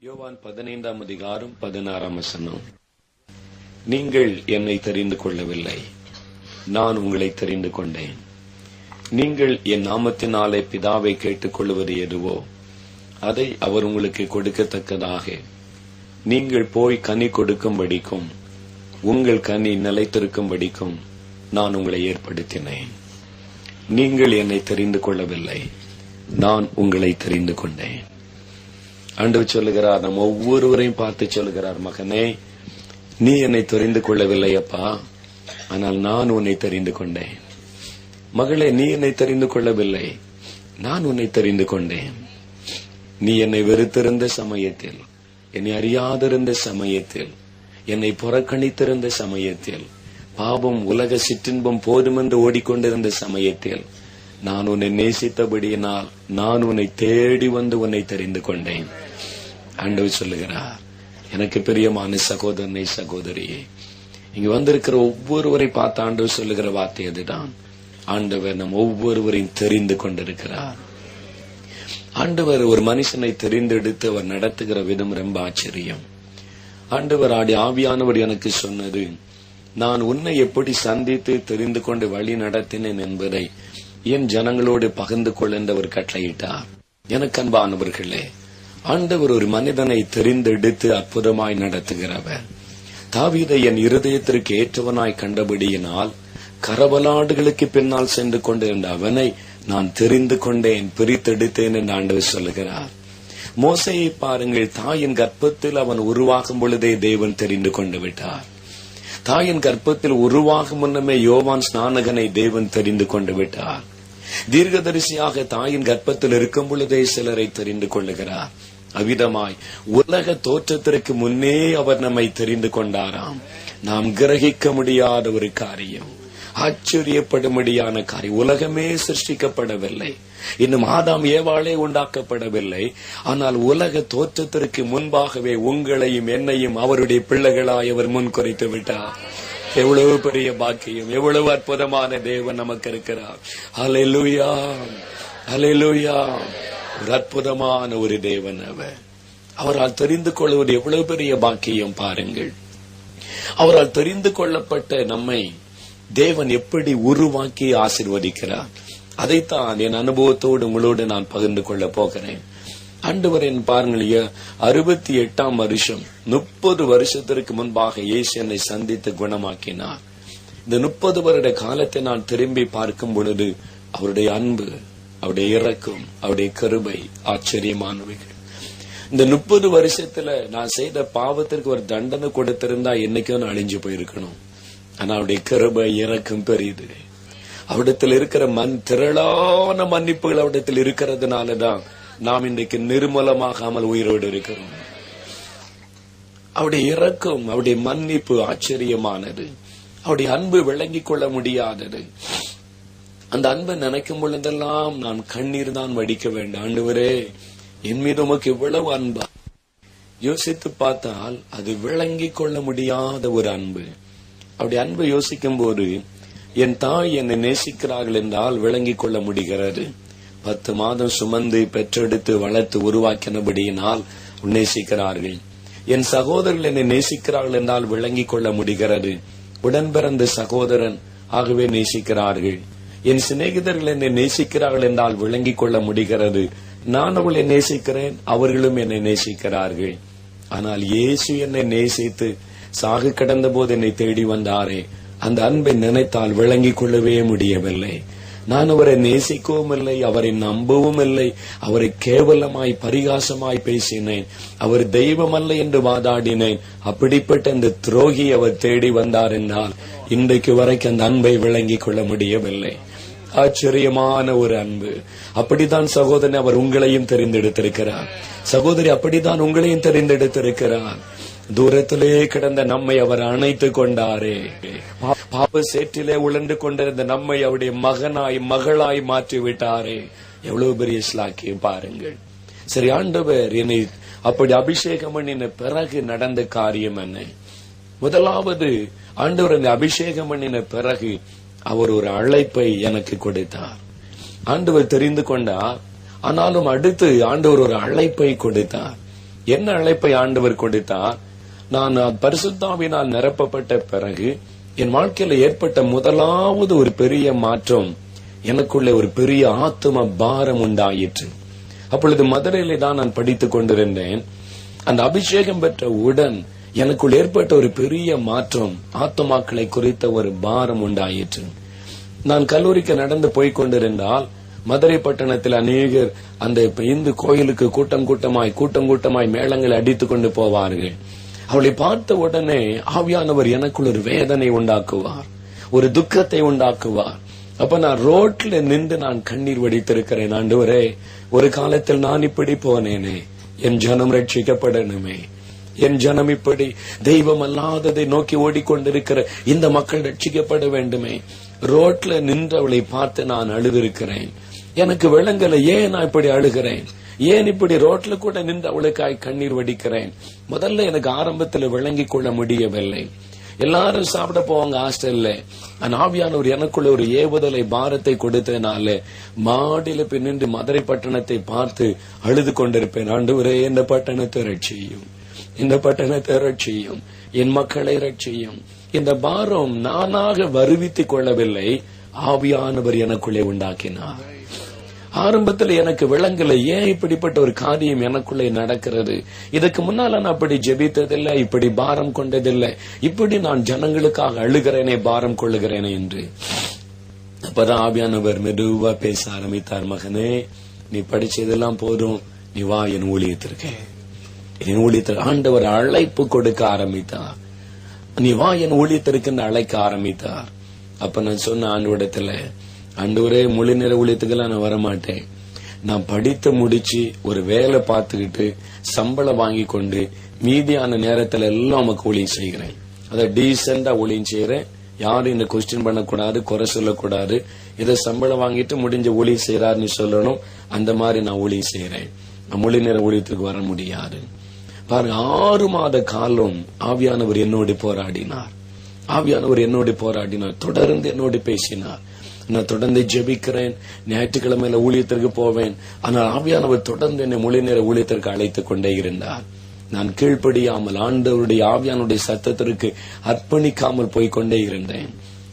யோவான் 15ஆம் அதிகாரம் 16ஆம் வசனம். நீங்கள் என்னை தெரிந்து கொள்ளவில்லை, நான் உங்களை தெரிந்து கொண்டேன். நீங்கள் என் நாமத்தினாலே பிதாவை கேட்டுக் கொள்வது எதுவோ அதை அவர் உங்களுக்கு கொடுக்கத்தக்கதாக நீங்கள் போய் கனி கொடுக்கும்படிக்கும் உங்கள் கனி நிலைத்திருக்கும்படிக்கும் நான் உங்களை ஏற்படுத்தினேன். நீங்கள் என்னை தெரிந்து கொள்ளவில்லை, நான் உங்களை தெரிந்து கொண்டேன். ஆண்டவர் சொல்லுகிறார், நம்ம ஒவ்வொருவரையும் பார்த்து சொல்லுகிறார், மகனே, நீ என்னை தெரிந்து கொள்ளவில்லை அப்பா, ஆனால் நான் உன்னை தெரிந்து கொண்டேன். மகளே, நீ என்னை தெரிந்து கொள்ளவில்லை, நான் உன்னை தெரிந்து கொண்டேன். நீ என்னை வெறுத்திருந்த சமயத்தில், என்னை அறியாதிருந்த சமயத்தில், என்னை புறக்கணித்திருந்த சமயத்தில், பாவம் உலக சிற்றின்பம் போதுமென்று ஓடிக்கொண்டிருந்த சமயத்தில் நான் உன்னை நேசித்தபடியினால் நான் உன்னை தேடி வந்து உன்னை தெரிந்து கொண்டேன். ஆண்டவர் சொல்லுகிறார், எனக்கு பிரியமான சகோதரனை சகோதரியே, இங்க வந்திருக்கிற ஒவ்வொருவரை பார்த்து ஆண்டவர் சொல்லுகிற வார்த்தை அதுதான். ஆண்டவர் நம் ஒவ்வொருவரையும் தெரிந்து கொண்டிருக்கிறார். ஆண்டவர் ஒரு மனுஷனை தெரிந்தெடுத்து அவர் நடத்துகிற விதம் ரொம்ப ஆச்சரியம். ஆண்டவர் ஆவியானவர் எனக்கு சொன்னது, நான் உன்னை எப்படி சந்தித்து தெரிந்து கொண்டு வழி நடத்தினேன் என்பதை என் ஜனங்களோடு பகிர்ந்து கொள்ள அவர் கட்டளையிட்டார். எனக்கு அன்பானவர்களே, ஆண்டவர் ஒரு மனிதனை தெரிந்தெடுத்து அற்புதமாய் நடத்துகிறவர். தாவீதை என் இருதயத்திற்கு ஏற்றவனாய் கண்டபடியினால் கரவலாடுகளுக்கு பின்னால் சென்று கொண்டிருந்த அவனை நான் தெரிந்து கொண்டேன், பிரித்தெடுத்தேன் என்று ஆண்டவர் சொல்லுகிறார். மோசையை பாருங்கள், தாயின் கர்ப்பத்தில் அவன் உருவாகும் பொழுதே தேவன் தெரிந்து கொண்டு விட்டார். தாயின் கர்ப்பத்தில் உருவாகும் முன்னமே யோவான் ஸ்நானகனை தேவன் தெரிந்து கொண்டு விட்டார். தீர்க்கதரிசியாக தாயின் கர்ப்பத்தில் இருக்கும் பொழுதே சிலரை தெரிந்து கொள்ளுகிறார். அவ்விதமாய் உலக தோற்றத்திற்கு முன்னே அவர் நம்மை தெரிந்து கொண்டாராம். நாம் கிரகிக்க முடியாத ஒரு காரியம், ஆச்சரியப்படும்படியான காரியம். உலகமே சிருஷ்டிக்கப்படவில்லை, இன்னும் ஆதாம் ஏவாளே உண்டாக்கப்படவில்லை. ஆனால் உலக தோற்றத்திற்கு முன்பாகவே உங்களையும் என்னையும் அவருடைய பிள்ளைகளாய் அவர் முன்குறித்து விட்டார். எவ்வளவு பெரிய பாக்கியம், எவ்வளவு அற்புதமான தேவன் நமக்கு இருக்கிறார். ஹல்லேலூயா, ஹல்லேலூயா. ஒரு அற்புதமான ஒரு தேவன் அவர். அவரால் தெரிந்து கொள்வது எவ்வளவு பெரிய பாக்கியம் பாருங்கள். அவரால் தெரிந்து கொள்ளப்பட்ட நம்மை தேவன் எப்படி உருவாக்கி ஆசீர்வதிக்கிறார், அதைத்தான் என் அனுபவத்தோடு உங்களோடு நான் பகிர்ந்து கொள்ள போகிறேன். ஆண்டவரின் பாருங்கள், 68ஆம் வருஷம் 30 வருஷத்திற்கு முன்பாக இயேசு என்னை சந்தித்து குணமாக்கினார். இந்த 30 வருட காலத்தை நான் திரும்பி பார்க்கும் பொழுது அவருடைய அன்பு, அவருடைய இரக்கம், அவருடைய கிருபை ஆச்சரியமானவைகள். இந்த 30 வருஷத்துல நான் செய்த பாவத்திற்கு ஒரு தண்டனை கொடுத்திருந்தா என்னைக்கும் நான் அழிஞ்சு போயிருக்கணும். ஆனா அவருடைய கிருபை இரக்கம் பெரியது. அவரிடத்தில் இருக்கிற திரளான மன்னிப்புகள் அவரிடத்தில் இருக்கிறதுனாலதான் நாம் இன்றைக்கு நிர்மூலமாகாமல் உயிரோடு இருக்கிறோம். அவருடைய இரக்கம், அவருடைய மன்னிப்பு ஆச்சரியமானது. அவருடைய அன்பு விளங்கிக் கொள்ள முடியாதது. அந்த அன்பை நினைக்கும் பொழுதெல்லாம் நான் கண்ணீர் தான் வடிக்க வேண்டும். ஆண்டவரே, என் மீது உமக்கு இவ்வளவு அன்பா? யோசித்து பார்த்தால் அது விளங்கிக் கொள்ள முடியாத ஒரு அன்பு. அவருடைய அன்பை யோசிக்கும் போது, என் தாய் என்னை நேசிக்கிறார்கள் என்றால் விளங்கிக் கொள்ள முடிகிறது. 10 மாதம் சுமந்து பெற்றெடுத்து வளர்த்து உருவாக்கினபடியினால் நேசிக்கிறார்கள். என் சகோதரர்கள் என்னை நேசிக்கிறார்கள் என்றால் விளங்கிக் கொள்ள முடிகிறது. உடன் பிறந்த சகோதரன் ஆகவே நேசிக்கிறார்கள். என் சிநேகிதர்கள் என்னை நேசிக்கிறார்கள் என்றால் விளங்கிக் கொள்ள முடிகிறது. நான் அவளை நேசிக்கிறேன், அவர்களும் என்னை நேசிக்கிறார்கள். ஆனால் இயேசு என்னை நேசித்து சாகு கடந்த போது என்னை தேடி வந்தாரே, அந்த அன்பை நினைத்தால் விளங்கிக் கொள்ளவே முடியவில்லை. நான் அவரை நேசிக்கவும் இல்லை, அவரை நம்பவும் இல்லை. அவரை கேவலமாய் பரிகாசமாய் பேசினேன். அவர் தெய்வம் அல்ல என்று வாதாடினேன். அப்படிப்பட்ட அந்த துரோகி அவர் தேடி வந்தார் என்றால் இன்றைக்கு வரைக்கும் அந்த அன்பை விளங்கிக் கொள்ள முடியவில்லை. ஆச்சரியமான ஒரு அன்பு. அப்படித்தான் சகோதரன் அவர் உங்களையும் தெரிந்தெடுத்திருக்கிறார். சகோதரி அப்படித்தான் உங்களையும் தெரிந்தெடுத்திருக்கிறார். தூரத்திலே கிடந்த நம்மை அவர் அணைத்துக் கொண்டாரே. பாப சேற்றிலே உழந்து கொண்டிருந்த நம்மை அவருடைய மகனாய் மகளாய் மாற்றி விட்டாரே. எவ்வளவு பெரிய ஸ்லாக்கியம் பாருங்கள். சரி, ஆண்டவர் என்னை அப்படி அபிஷேகம் பண்ணின பிறகு நடந்த காரியம் என்ன? முதலாவது, ஆண்டவர் என்னை அபிஷேகம் பண்ணின பிறகு அவர் ஒரு அழைப்பை எனக்கு கொடுத்தார். ஆண்டவர் தெரிந்து கொண்டார். ஆனாலும் அடுத்து ஆண்டவர் ஒரு அழைப்பை கொடுத்தார். என்ன அழைப்பை ஆண்டவர் கொடுத்தார்? நான் பரிசுத்தாவினால் நிரப்பப்பட்ட பிறகு என் வாழ்க்கையில ஏற்பட்ட முதலாவது ஒரு பெரிய மாற்றம், எனக்குள்ள ஒரு பெரிய ஆத்தும பாரம் உண்டாயிற்று. அப்பொழுது மதுரையிலே தான் நான் படித்துக் கொண்டிருந்தேன். அந்த அபிஷேகம் பெற்ற உடன் எனக்குள் ஏற்பட்ட ஒரு பெரிய மாற்றம், ஆத்துமாக்களை குறித்த ஒரு பாரம் உண்டாயிற்று. நான் கல்லூரிக்கு நடந்து போய்கொண்டிருந்தால் மதுரை பட்டணத்தில் அநேகர் அந்த இந்து கோயிலுக்கு கூட்டம் கூட்டமாய் மேளங்களை அடித்துக் கொண்டு போவார்கள். அவளை பார்த்த உடனே ஆவியானவர் எனக்குள் ஒரு வேதனை உண்டாக்குவார், ஒரு துக்கத்தை உண்டாக்குவார். அப்ப நான் ரோட்ல நின்று நான் கண்ணீர் வடித்திருக்கிறேன். ஆண்டவரே, ஒரு காலத்தில் நான் இப்படி போனேனே, என் ஜனம் ரட்சிக்கப்படணுமே, என் ஜனம் இப்படி தெய்வம் அல்லாததை நோக்கி ஓடிக்கொண்டிருக்கிற இந்த மக்கள் ரட்சிக்கப்பட வேண்டுமே. ரோட்ல நின்றவளை பார்த்து நான் அழுதிருக்கிறேன். எனக்கு விளங்கல, ஏன் நான் இப்படி அழுகிறேன், ஏன் இப்படி ரோட்ல கூட நின்று அவளுக்காய் கண்ணீர் வடிக்கிறேன். முதல்ல எனக்கு ஆரம்பத்தில் விளங்கிக் கொள்ள முடியவில்லை. எல்லாரும் சாப்பிட போவாங்க ஹாஸ்டல்ல. ஆவியானவர் எனக்குள்ள ஒரு ஏவுதலை பாரத்தை கொடுத்ததுனால மாடியில பின்னின்று மதுரை பட்டணத்தை பார்த்து அழுது கொண்டிருப்பேன். ஆண்டவரே, இந்த பட்டணத்தை ரட்சியும், இந்த பட்டணத்தை ரட்சியும், என் மக்களை ரட்சியும். இந்த பாரம் நானாக வருவித்துக் கொள்ளவில்லை, ஆவியானவர் எனக்குள்ளே உண்டாக்கினார். ஆரம்பத்தில் எனக்கு விளங்கல, ஏன் இப்படிப்பட்ட ஒரு காரியம் எனக்குள்ளே நடக்கிறது. இதுக்கு முன்னால நான் அப்படி ஜெபித்ததில்லை, இப்படி பாரம் கொண்டதில்லை, இப்படி நான் ஜனங்களுக்காக அழுகிறேனே, பாரம் கொள்ளுகிறேனே என்று. அப்பதான் ஆவியானவர் மெதுவா பேச ஆரம்பித்தார். மகனே, நீ படிச்சதெல்லாம் போதும், நீ வா என் ஊழியத்திற்கு. என் ஊழியத்திற்கு ஆண்டவர் அழைப்பு கொடுக்க ஆரம்பித்தார். நீ வா என் ஊழியத்திற்கு அழைக்க ஆரம்பித்தார். அப்ப நான் சொன்ன ஆண்டவரிடத்துல, ஆண்டவரே, முழு நேர ஊழியத்துக்கெல்லாம் நான் வரமாட்டேன். நான் படித்து முடிச்சு ஒரு வேலை பார்த்துக்கிட்டு சம்பளம் வாங்கி கொண்டு மீதியான நேரத்துல எல்லாம் நமக்கு ஊழியம் செய்கிறேன். அதை டீசெண்டா ஊழியம் செய்யறேன். யாரும் இந்த கொஸ்டின் பண்ணக்கூடாது, குறை சொல்லக்கூடாது. இதை சம்பளம் வாங்கிட்டு முடிஞ்ச ஊழியம் செய்யறாருன்னு சொல்லணும். அந்த மாதிரி நான் ஊழியம் செய்யறேன். நான் முழு நேர ஊழியத்துக்கு வர முடியாது. பாருங்க, 6 மாத காலம் ஆவியானவர் என்னோடு போராடினார். ஆவியானவர் என்னோடு போராடினார், தொடர்ந்து என்னோடு பேசினார். நான் தொடர்ந்து ஜெபிக்கிறேன், ஞாயிற்றுக்கிழமையில ஊழியத்திற்கு போவேன். ஆனால் ஆவியானவர் தொடர்ந்து என்னை முழு நேர ஊழியத்திற்கு அழைத்துக் கொண்டே இருந்தார். நான் கீழ்ப்படியாமல் ஆண்டவருடைய ஆவியானுடைய சத்தத்திற்கு அர்ப்பணிக்காமல் போய்கொண்டே இருந்தேன்.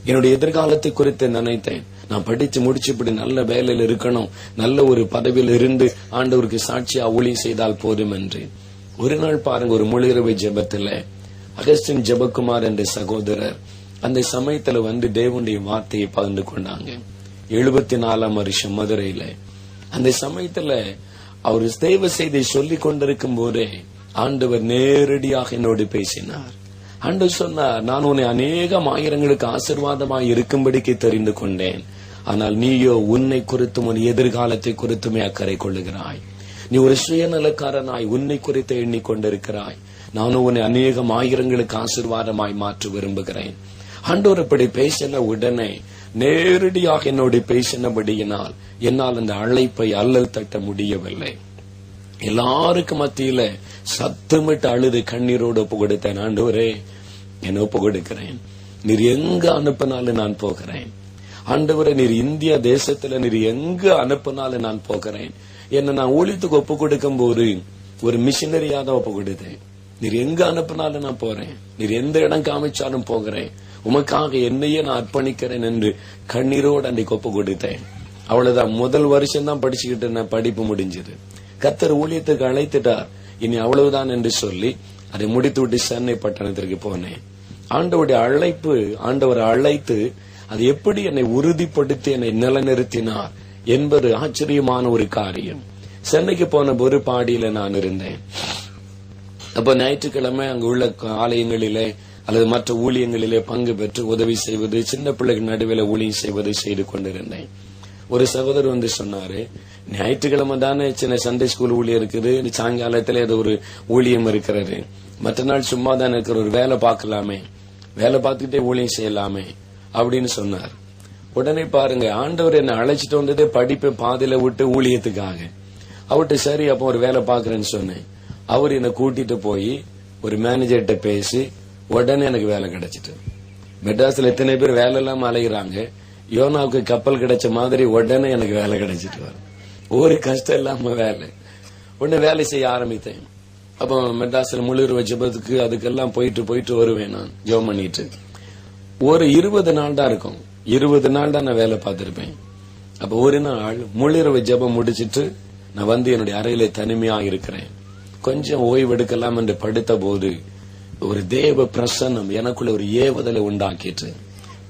என்னுடைய எதிர்காலத்தை குறித்து நினைத்தேன். நான் படிச்சு முடிச்சு இப்படி நல்ல வேலையில் இருக்கணும், நல்ல ஒரு பதவியில் இருந்து ஆண்டவருக்கு சாட்சியா ஊழியம் செய்தால் போதும் என்று. ஒரு நாள் பாருங்க, ஒரு முழு இரவு ஜெபத்துல அகஸ்டின் ஜெபக்குமார் என்ற சகோதரர் அந்த சமயத்துல வந்து தேவனுடைய வார்த்தையை பகிர்ந்து கொண்டாங்க. 74ஆம் வருஷம் மதுரையில. அந்த சமயத்துல அவர் தேவ செய்தியை சொல்லிக் கொண்டிருக்கும் போதே ஆண்டவர் நேரடியாக என்னோடு பேசினார். ஆண்டவர் சொன்னார், நான் உன்னை அநேகம் ஆயிரங்களுக்கு ஆசீர்வாதமாய் இருக்கும்படிக்கு தெரிந்து கொண்டேன். ஆனால் நீயோ உன்னை குறித்தும் உன் எதிர்காலத்தை குறித்துமே அக்கறை கொள்ளுகிறாய். நீ ஒரு சுயநலக்காரனாய் உன்னை குறித்து எண்ணிக்கொண்டிருக்கிறாய். நானும் உன்னை அநேகம் ஆயிரங்களுக்கு ஆசீர்வாதமாய் மாற்ற விரும்புகிறேன். ஆண்டவர் இப்படி பேசின உடனே நேரடியாக என்னோடு பேசினபடியினால் என்னால் அந்த அழைப்பை அல்லல் தட்ட முடியவில்லை. எல்லாருக்கும் மத்தியில சத்தமிட்டு அழுது கண்ணீரோடு ஒப்பு கொடுத்தேன். ஆண்டவரே, என்ன ஒப்பு கொடுக்கிறேன். நீர் எங்க அனுப்பினாலும் நான் போகிறேன். ஆண்டவரே, நீர் இந்திய தேசத்துல நீர் எங்க அனுப்பினாலும் நான் போகிறேன். என்ன நான் ஊழியத்துக்கு ஒப்பு கொடுக்கும் போது ஒரு மிஷினரியா தான் ஒப்பு கொடுத்தேன். நீர் எங்க அனுப்பினாலும் நான் போறேன். நீர் எந்த இடம் காமிச்சாலும் போகிறேன். உமக்காக என்னையே நான் அர்ப்பணிக்கிறேன் என்று கண்ணீரோடு அன்றைக்கு ஒப்பு கொடுத்தேன். அவ்வளவுதான். முதல் வருஷம் தான் படிச்சுக்கிட்டு இருந்த, படிப்பு முடிஞ்சது. கர்த்தர் ஊழியத்துக்கு அழைத்துட்டார், இனி அவ்வளவுதான் என்று சொல்லி அதை முடித்து விட்டு சென்னை பட்டணத்திற்கு போனேன். ஆண்டவருடைய அழைப்பு, ஆண்டவர் அழைத்து அது எப்படி என்னை உறுதிப்படுத்தி என்னை நிலைநிறுத்தினார் என்பது ஆச்சரியமான ஒரு காரியம். சென்னைக்கு போன ஒரு பாடியில நான் இருந்தேன். அப்ப ஞாயிற்றுக்கிழமை அங்கு உள்ள ஆலயங்களிலே அல்லது மற்ற ஊழியங்களிலே பங்கு பெற்று உதவி செய்வது, சின்ன பிள்ளைகள் நடுவில் ஊழியம் செய்வது செய்து கொண்டிருந்தேன். ஒரு சகோதரர் வந்து சொன்னாரு, ஞாயிற்றுக்கிழமை தானே சின்ன சண்டே ஸ்கூல் ஊழியம் இருக்குது, சாயங்காலத்துல ஏதோ ஒரு ஊழியம் இருக்கிறது, மற்ற நாள் சும்மா தானே இருக்கிற, ஒரு வேலை பார்க்கலாமே, வேலை பார்த்துக்கிட்டே ஊழியம் செய்யலாமே அப்படின்னு சொன்னார். உடனே பாருங்க, ஆண்டவர் என்ன அழைச்சிட்டு வந்ததே படிப்பை பாதியில விட்டு ஊழியத்துக்காக. அவர்கிட்ட சரி அப்போ ஒரு வேலை பாக்குறேன்னு சொன்னேன். அவர் என்னை கூட்டிட்டு போய் ஒரு மேனேஜர்கிட்ட பேசி உடனே எனக்கு வேலை கிடைச்சிட்டு. மெட்ராஸ்ல எத்தனை பேர் வேலை இல்லாம அலைகிறாங்க, யோனாவுக்கு கப்பல் கிடைச்ச மாதிரி உடனே எனக்கு வேலை கிடைச்சிட்டு வரும். ஒரு கஷ்டம் இல்லாம வேலை. உடனே வேலை செய்ய ஆரம்பித்தேன். அப்போ மெட்ராஸ்ல முழுர்வ ஜெபத்துக்கு அதுக்கெல்லாம் போயிட்டு வருவேன். நான் ஜெபம் பண்ணிட்டு ஒரு 20 நாள் தான் இருக்கும். 20 நாள் தான் நான் வேலை பார்த்திருப்பேன். அப்ப ஒரு நாள் முழுரவ ஜெபம் முடிச்சிட்டு நான் வந்து என்னுடைய அறையில தனிமையா இருக்கிறேன். கொஞ்சம் ஓய்வெடுக்கலாம் என்று படுத்த போது ஒரு தேவ பிரசன்னம் எனக்குள்ள ஒரு ஏவுதலை உண்டாக்கிட்டு,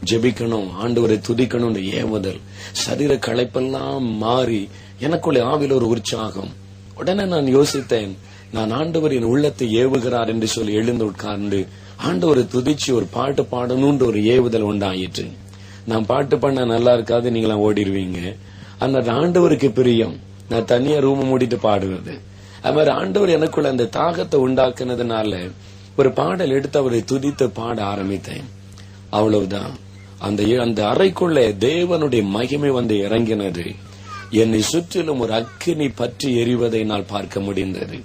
ஜெபிக்கணும், ஆண்டவரை துதிக்கணும் ஏவுதல், சரீர களைப்பெல்லாம் மாறி எனக்குள்ள ஆவில ஒரு உற்சாகம். உடனே நான் யோசித்தேன், நான் ஆண்டவர் என் உள்ளத்தை ஏவுகிறார் என்று சொல்லி எழுந்து உட்கார்ந்து ஆண்டவரை துதிச்சு ஒரு பாட்டு பாடணும்ன்ற ஒரு ஏவுதல் உண்டாயிற்று. நான் பாட்டு பண்ண நல்லா இருக்காது, நீங்களாம் ஓடிடுவீங்க. அந்த ஆண்டவருக்கு பிரியம். நான் தனியா ரூம் மூடிட்டு பாடுவது. அது மாதிரி ஆண்டவர் எனக்குள்ள அந்த தாகத்தை உண்டாக்குனதுனால ஒரு பாடல் எடுத்து அவரை துதித்து பாட ஆரம்பித்தேன். அவ்வளவுதான். அந்த அறைக்குள்ள தேவனுடைய மகிமை வந்து இறங்கினது. என்னை சுற்றிலும் ஒரு அக்கினி பற்றி எரிவதை நான் பார்க்க முடிந்தது.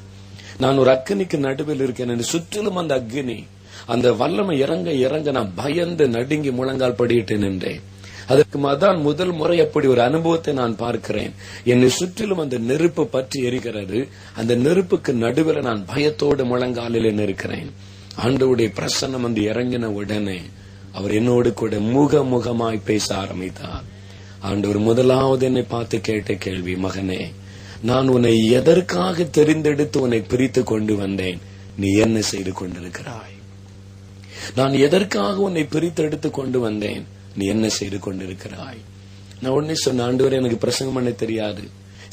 நான் ஒரு அக்கினிக்கு நடுவில் இருக்கேன். சுற்றிலும் அந்த அக்கினி, அந்த வல்லமை இறங்க இறங்க நான் பயந்து நடுங்கி முழங்கால் படியிட்டு நின்றேன். அதற்கு அதான் முதல் முறை அப்படி ஒரு அனுபவத்தை நான் பார்க்கிறேன். என்னை சுற்றிலும் அந்த நெருப்பு பற்றி எரிகிறது. அந்த நெருப்புக்கு நடுவில் நான் பயத்தோடு முழங்காலில் நிற்கிறேன். ஆண்டவருடைய பிரசன்னம் வந்து இறங்கின உடனே அவர் என்னோடு கூட முகமாய் பேச ஆரம்பித்தார். ஆண்டவர் முதலாவது என்னை பார்த்து கேட்ட கேள்வி, மகனே, நான் உன்னை எதற்காக தெரிந்தெடுத்து உன்னை பிரித்து கொண்டு வந்தேன்? நீ என்ன செய்து கொண்டிருக்கிறாய்? நான் எதற்காக உன்னை பிரித்து எடுத்து கொண்டு வந்தேன்? நீ என்ன செய்து கொண்டிருக்கிறாய்? நான் உடனே சொன்ன, ஆண்டவர், எனக்கு பிரசங்கம் பண்ண தெரியாது,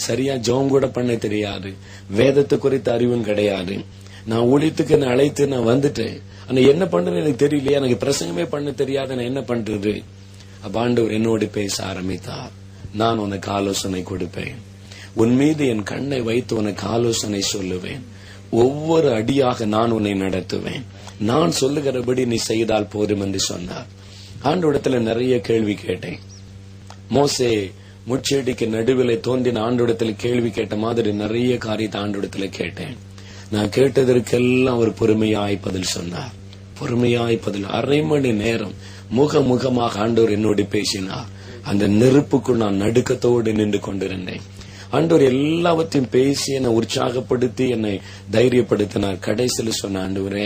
சரியா ஜெபம் கூட பண்ண தெரியாது, வேதத்தை குறித்த அறிவும் கிடையாது. நான் ஊழியத்துக்கு என்ன அழைத்து நான் வந்துட்டேன். ஆனா என்ன பண்றது எனக்கு தெரியலையா, எனக்கு பிரசங்கமே பண்ண தெரியாது, நான் என்ன பண்றது? அப்ப ஆண்டவர் என்னோடு பேச ஆரம்பித்தார். நான் உனக்கு ஆலோசனை கொடுப்பேன். உன் மீது என் கண்ணை வைத்து உனக்கு ஆலோசனை சொல்லுவேன். ஒவ்வொரு அடியாக நான் உன்னை நடத்துவேன். நான் சொல்லுகிறபடி நீ செய்தால் போதும் என்று சொன்னார். ஆண்டோடத்துல நிறைய கேள்வி கேட்டேன். மோசே முச்செடிக்கு நடுவில் தோன்றின ஆண்டோடத்துல கேள்வி கேட்ட மாதிரி நிறைய காரியத்தை ஆண்டோடத்துல கேட்டேன். நான் கேட்டதற்கெல்லாம் ஒரு பொறுமையாய் பதில் சொன்னார். பொறுமையாய் பதில். அரை மணி நேரம் முகமாக ஆண்டவர் என்னோடு பேசினார். அந்த நெருப்புக்குள் நான் நடுக்கத்தோடு நின்று கொண்டிருந்தேன். ஆண்டவர் எல்லாவற்றையும் பேசி என்னை உற்சாகப்படுத்தி என்னை தைரியப்படுத்தினார். கடைசியில் சொன்ன, ஆண்டவரே,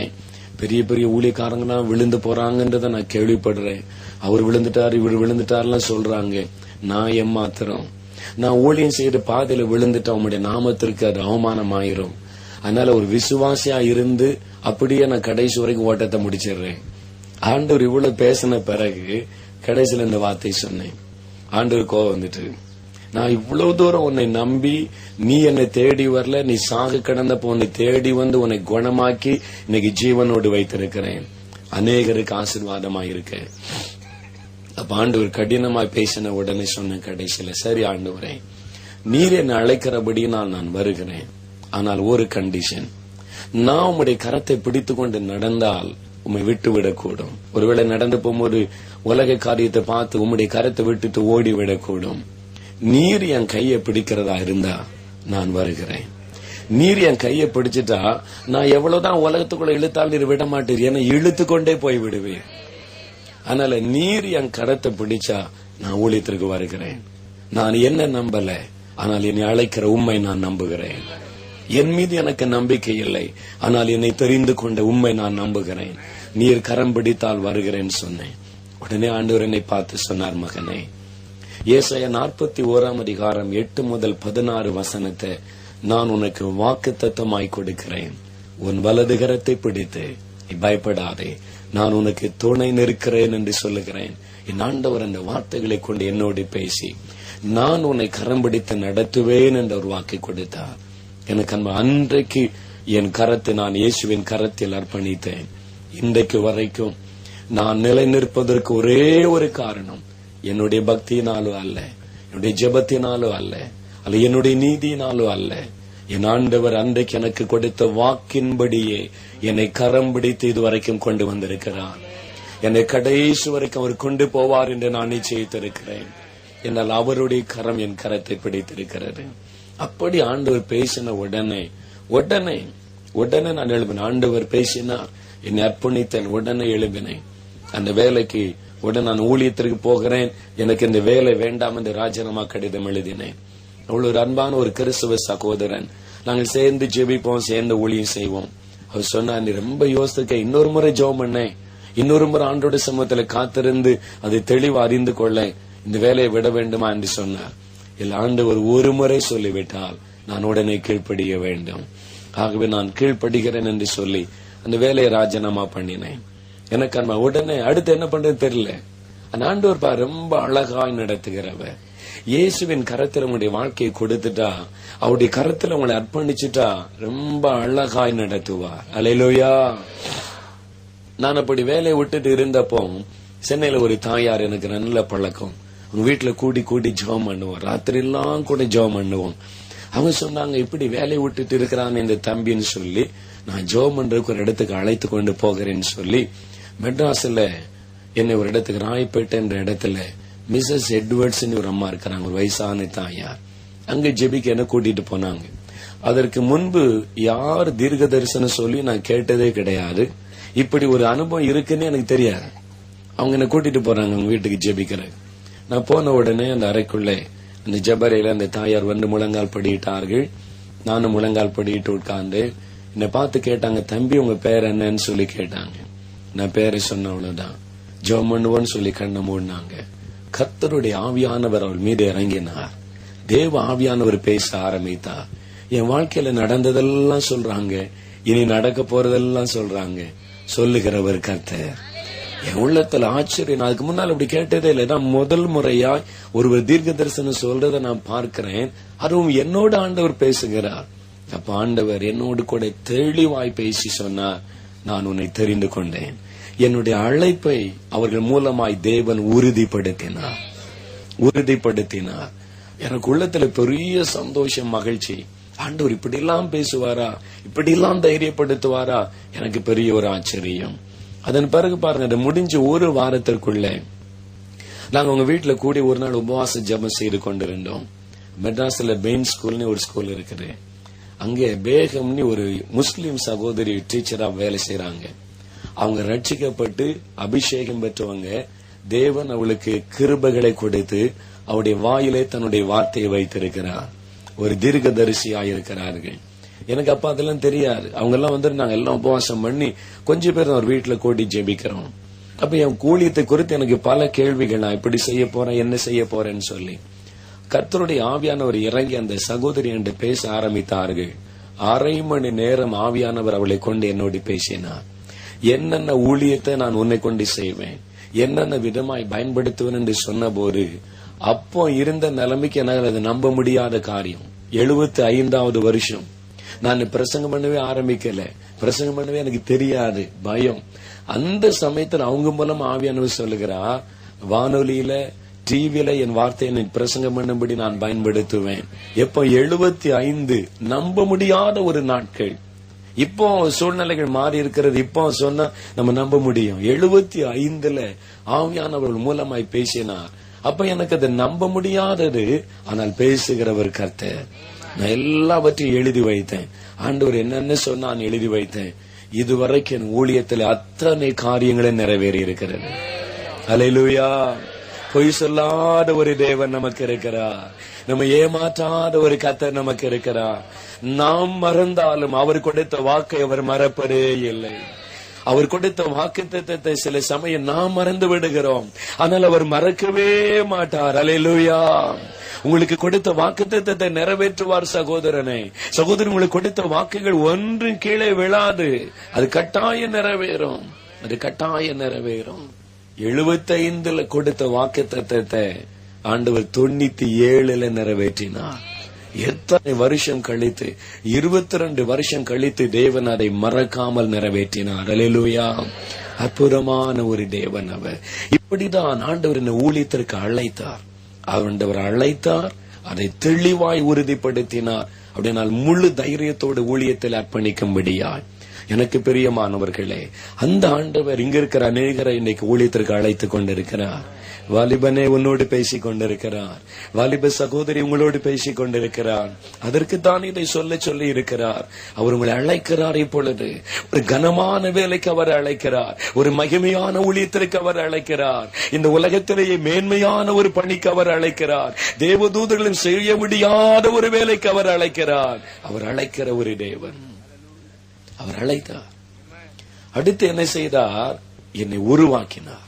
பெரிய பெரிய ஊழியக்காரங்களாம் விழுந்து போறாங்கன்றத நான் கேள்விப்படுறேன். அவர் விழுந்துட்டாரு, இவர் விழுந்துட்டாருலாம் சொல்றாங்க. நான் ஏமாத்திரம், நான் ஊழியம் செய்த பாதையில விழுந்துட்டா உங்களுடைய நாமத்திற்கு அது அவமானம் ஆயிரும். அதனால ஒரு விசுவாசியா இருந்து அப்படியே நான் கடைசி வரைக்கும் ஓட்டத்தை முடிச்சிடுறேன். ஆண்டவர் இவ்வளவு பேசின பிறகு கடைசியில் இந்த வார்த்தை சொன்னேன். ஆண்டவர் கோவம் வந்துட்டு, நான் இவ்வளவு தூரம் உன்னை நம்பி நீ என்னை தேடி வரல, நீ சாக கிடந்தப்போ உன்னை தேடி வந்து உன்னை குணமாக்கி இன்னைக்கு ஜீவனோடு வைத்திருக்கிறேன். அநேகருக்கு ஆசீர்வாதமாய் இருக்க. அப்ப ஆண்டவர் கடினமாய் பேசின உடனே சொன்ன கடைசியில, சரி ஆண்டவரே, நீர் என்னை அழைக்கிறபடி நான் வருகிறேன். ஆனால் ஒரு கண்டிஷன், நான் உம்முடைய கரத்தை பிடித்து கொண்டு நடந்தால் உம்மை விட்டு விடக்கூடும். ஒருவேளை நடந்து போகும்போது உலக காரியத்தை பார்த்து உம்முடைய கரத்தை விட்டுட்டு ஓடி விடக்கூடும். நீர் என் கையை பிடிக்கிறதா இருந்தா நான் வருகிறேன். நீர் என் கையை பிடிச்சிட்டா நான் எவ்வளவுதான் உலகத்துக்குள்ள இழுத்தால் நீர் விட மாட்டீர், ஏன்னா இழுத்து கொண்டே போய் விடுவேன். அதனால நீர் என் கரத்தை பிடிச்சா நான் ஊழியத்திற்கு வருகிறேன். நான் என்ன நம்பல, ஆனால் என்னை அழைக்கிற உண்மை நான் நம்புகிறேன். என் மீது எனக்கு நம்பிக்கை இல்லை, ஆனால் என்னை தெரிந்து கொண்ட உண்மை நான் நம்புகிறேன். நீர் கரம் பிடித்தால் வருகிறேன் சொன்னேன். உடனே ஆண்டவர் என்னை பார்த்து சொன்னார், மகனே, ஏசாயா 41 8 முதல் 16 வசனத்தை நான் உனக்கு வாக்குத்தத்தமாய் கொடுக்கிறேன். உன் வலது கரத்தை பிடித்து நீ பயப்படாதே, நான் உனக்கு துணை நிற்கிறேன் என்று சொல்லுகிறேன். என் ஆண்டவர் அந்த வார்த்தைகளை கொண்டு என்னோடு பேசி நான் உன்னை கரம் பிடித்து நடத்துவேன் என்ற ஒரு வாக்கை கொடுத்தார். எனக்கு அன்றைக்கு என் கரத்தை நான் இயேசுவின் கரத்தில் அர்ப்பணித்தேன். இன்றைக்கு வரைக்கும் நான் நிலை நிற்பதற்கு ஒரே ஒரு காரணம், என்னுடைய பக்தியினாலும் அல்ல, என்னுடைய ஜெபத்தினாலும் அல்ல, அல்ல என்னுடைய நீதியினாலும் அல்ல. என் ஆண்டவர் அன்றைக்கு எனக்கு கொடுத்த வாக்கின்படியே என்னை கரம் பிடித்து இதுவரைக்கும் கொண்டு வந்திருக்கிறார். என்னை கடைசி வரைக்கும் அவர் கொண்டு போவார் என்று நான் நிச்சயித்திருக்கிறேன். என்னால் அவருடைய கரம் என் கரத்தை பிடித்திருக்கிறது. அப்படி ஆண்டவர் பேசின உடனே நான் எழுப்பினேன். ஆண்டவர் பேசினார், என்னை அர்ப்பணித்தேன், உடனே எழுப்பினேன். அந்த வேலைக்கு உடனே நான் ஊழியத்திற்கு போகிறேன், எனக்கு இந்த வேலை வேண்டாம் என்று ராஜினாமா கடிதம் எழுதினேன். அவ்வளவு ஒரு அன்பான ஒரு கிறிஸ்துவ சகோதரன் நாங்கள் சேர்ந்து ஜெபிப்போம், சேர்ந்து ஊழியம் செய்வோம். அவர் சொன்னா, நீ ரொம்ப யோசிக்க, இன்னொரு முறை ஜெபம் பண்ண, இன்னொரு முறை ஆண்டோட சமூகத்துல காத்திருந்து அதை தெளிவா அறிந்து கொள்ள இந்த வேலையை விட வேண்டுமா என்று சொன்னார். இல்ல, ஆண்டவர் ஒரு முறை சொல்லிவிட்டால் நான் உடனே கீழ்ப்படிய வேண்டும். ஆகவே நான் கீழ்ப்படுகிறேன் என்று சொல்லி அந்த வேலையை ராஜினாமா பண்ணினேன். எனக்கு உடனே அடுத்து என்ன பண்றது தெரியல. அந்த ஆண்டவர் ரொம்ப அழகாய் நடத்துகிறவர். இயேசுவின் கரத்துல உங்களுடைய வாழ்க்கையை கொடுத்துட்டா, அவருடைய கரத்துல உங்களை அர்ப்பணிச்சுட்டா ரொம்ப அழகாய் நடத்துவார். அல்லேலூயா. நான் அப்படி வேலையை விட்டுட்டு இருந்தப்போ சென்னையில ஒரு தாயார் எனக்கு நல்ல பழக்கம். உங்க வீட்டுல கூடி கூடி ஜெபம் பண்ணுவோம், ராத்திரி எல்லாம் கூட ஜெபம் பண்ணுவோம். அவங்க சொன்னாங்க, இப்படி வேலையை விட்டுட்டு இருக்கிறான் இந்த தம்பின்னு சொல்லி நான் ஜெபம் பண்றதுக்கு ஒரு இடத்துக்கு அழைத்து கொண்டு போகிறேன்னு சொல்லி மெட்ராஸ்ல என்னை ஒரு இடத்துக்கு, ராயப்பேட்டை என்ற இடத்துல மிஸ்ஸஸ் எட்வர்ட்ஸ் ஒரு அம்மா இருக்கிறாங்க, ஒரு வயசான தாயார். அங்க ஜெபிக்க என்ன கூட்டிட்டு போனாங்க. அதற்கு முன்பு யார் தீர்க்க தரிசனம் சொல்லி நான் கேட்டதே கிடையாது. இப்படி ஒரு அனுபவம் இருக்குன்னு எனக்கு தெரியாது. அவங்க என்ன கூட்டிட்டு போறாங்க அவங்க வீட்டுக்கு ஜெபிக்கிற. நான் போன உடனே அந்த அறைக்குள்ளே அந்த ஜபரையில அந்த தாயார் வந்து முழங்கால் படியிட்டார்கள். நானும் முழங்கால் படியிட்டு உட்கார்ந்து என்னை பார்த்து கேட்டாங்க, தம்பி உங்க பேர் என்னன்னு சொல்லி கேட்டாங்க. நான் பேரை சொன்ன அவ்வளவுதான். ஜெபம் பண்ணுவோன்னு சொல்லி கண்ணை மூடினாங்க. கர்த்தருடைய ஆவியானவர் அவள் மீது இறங்கினார். தேவ ஆவியானவர் பேச ஆரம்பித்தார். என் வாழ்க்கையில நடந்ததெல்லாம் சொல்றாங்க, இனி நடக்க போறதெல்லாம் சொல்றாங்க. சொல்லுகிறவர் கர்த்தர். என் உள்ளத்துல ஆச்சரியம். அதுக்கு முன்னால் அப்படி கேட்டதே இல்லை. நான் முதல் முறையா ஒருவர் தீர்க்க தரிசனம் சொல்றதை நான் பார்க்கிறேன். அதுவும் என்னோட ஆண்டவர் பேசுகிறார். அப்ப ஆண்டவர் என்னோடு கூட தெளிவாய் பேசி சொன்னார், நான் உன்னை தெரிந்து கொண்டேன். என்னுடைய அழைப்பை அவர்கள் மூலமாய் தேவன் உறுதிப்படுத்தினார். எனக்கு உள்ளத்துல பெரிய சந்தோஷம், மகிழ்ச்சி. ஆண்டவர் இப்படி எல்லாம் பேசுவாரா, இப்படி எல்லாம் தைரியப்படுத்துவாரா, எனக்கு பெரிய ஒரு ஆச்சரியம். அதன் பிறகு பாருங்க, முடிஞ்ச ஒரு வாரத்திற்குள்ள நாங்க உங்க வீட்டுல கூடி ஒரு நாள் உபவாச ஜெபம் செய்து கொண்டிருந்தோம். மெட்ராஸ்ல பெயின் ஸ்கூல்னு ஒரு ஸ்கூல் இருக்குது. அங்கே பேகம்னு ஒரு முஸ்லிம் சகோதரி டீச்சரா வேலை செய்யறாங்க. அவங்க ரட்சிக்கப்பட்டு அபிஷேகம் பெற்றவங்க. தேவன் அவளுக்கு கிருபைகளை கொடுத்து அவருடைய வாயிலே தன்னுடைய வார்த்தையை வைத்திருக்கிறார். ஒரு தீர்க்கதரிசியாக இருக்கிறார்கள். எனக்கு அப்ப அதெல்லாம் தெரியாது. அவங்க எல்லாம் வந்துருந்தாங்க, எல்லாம் உபவாசம் பண்ணி கொஞ்சம் பேர் ஒரு வீட்டுல கூட்டி ஜெபிக்கிறோம். அப்ப என் ஊழியத்தை குறித்து எனக்கு பல கேள்விகள், நான் இப்படி செய்ய போறேன், என்ன செய்ய போறேன்னு சொல்லி கர்த்தருடைய ஆவியானவர் இறங்கி அந்த சகோதரி என்று பேச ஆரம்பித்தார்கள். 1/2 மணி நேரம் ஆவியானவர் அவளை கொண்டு என்னோடு பேசினார். என்னென்ன ஊழியத்தை நான் உன்னை கொண்டு செய்வேன், என்னென்ன விதமாய் பயன்படுத்துவேன் என்று சொன்ன போது அப்போ இருந்த நிலைமைக்கு என்னால் அதை நம்ப முடியாத காரியம். 75வது வருஷம். நான் பிரசங்கம் பண்ணவே ஆரம்பிக்கல. பிரசங்கம் பண்ணவே எனக்கு தெரியாது, பயம். அந்த சமயத்தில் அவங்க மூலம் ஆவியானவர் சொல்லுகிறா, வானொலியில டிவியில என் வார்த்தையை பிரசங்கம் பண்ணும்படி நான் பயன்படுத்துவேன். எப்போ 75, நம்ப முடியாத ஒரு நாட்கள். இப்போ சூழ்நிலைகள் மாறி இருக்கிறது. இப்போ சொன்னா நம்ம நம்ப முடியும். 75ல ஆவியானவர்கள் மூலமாய் பேசினார். அப்ப எனக்கு அதை நம்ப முடியாதது. ஆனால் பேசுகிறவர் கர்த்தர். நான் எல்லாவற்றையும் எழுதி வைத்தேன். ஆண்டவர் என்னென்ன சொன்னா நான் எழுதி வைத்தேன். இதுவரைக்கும் என் ஊழியத்தில் அத்தனை காரியங்களை நிறைவேறி இருக்கிறது. அல்லேலூயா. பொய் சொல்லாத ஒரு தேவன் நமக்கு இருக்கிறார். நம்ம ஏமாற்றாத ஒரு கர்த்தர் நமக்கு இருக்கிறார். நாம் மறந்தாலும் அவர் கொடுத்த வாக்கை அவர் மறப்பதே இல்லை. அவர் கொடுத்த வாக்குத்தத்தத்தை சில சமயம் நாம் மறந்து விடுகிறோம். ஆனால் அவர் மறக்கவே மாட்டார். அல்லேலூயா. உங்களுக்கு கொடுத்த வாக்குத்தத்தத்தை நிறைவேற்றுவார் சகோதரனே. சகோதரன், உங்களுக்கு கொடுத்த வாக்குகள் ஒன்றும் கீழே விழாது. அது கட்டாயம் நிறைவேறும். 75ல கொடுத்த வாக்குத்தத்தத்தை ஆண்டவர் 97ல நிறைவேற்றினார். எத்தனை வருஷம் கழித்து, 22 வருஷம் கழித்து தேவன் அதை மறக்காமல் நிறைவேற்றினார். அல்லேலூயா. அற்புதமான ஒரு தேவன் அவர். இப்படிதான் ஆண்டவர் இந்த ஊழியத்திற்கு அழைத்தார். ஆண்டவர் அழைத்தார், அதை தெளிவாய் உறுதிப்படுத்தினார். அப்படினால் முழு தைரியத்தோடு ஊழியத்தில் அர்ப்பணிக்கும்படியாய். எனக்கு பிரியமானவர்களே, அந்த ஆண்டவர் இங்க இருக்கிற அநேகரை இன்னைக்கு ஊழியத்திற்கு அழைத்துக் கொண்டிருக்கிறார். வாலிபனே உன்னோடு பேசிக் கொண்டிருக்கிறார். வாலிப சகோதரி உங்களோடு பேசிக் கொண்டிருக்கிறார். அதற்குத்தான் இதை சொல்லி இருக்கிறார். அவர் உங்களை அழைக்கிறார். இப்பொழுது ஒரு கனமான வேலைக்கு அவர் அழைக்கிறார். ஒரு மகிமையான ஊழியத்திற்கு அவர் அழைக்கிறார். இந்த உலகத்திலேயே மேன்மையான ஒரு பணிக்கு அவர் அழைக்கிறார். தேவதூதர்களும் செய்ய முடியாத ஒரு வேலைக்கு அவர் அழைக்கிறார். அவர் அழைக்கிற ஒரு தேவன். அவர் அழைத்தார். அடுத்து என்ன செய்தார்? என்னை உருவாக்கினார்.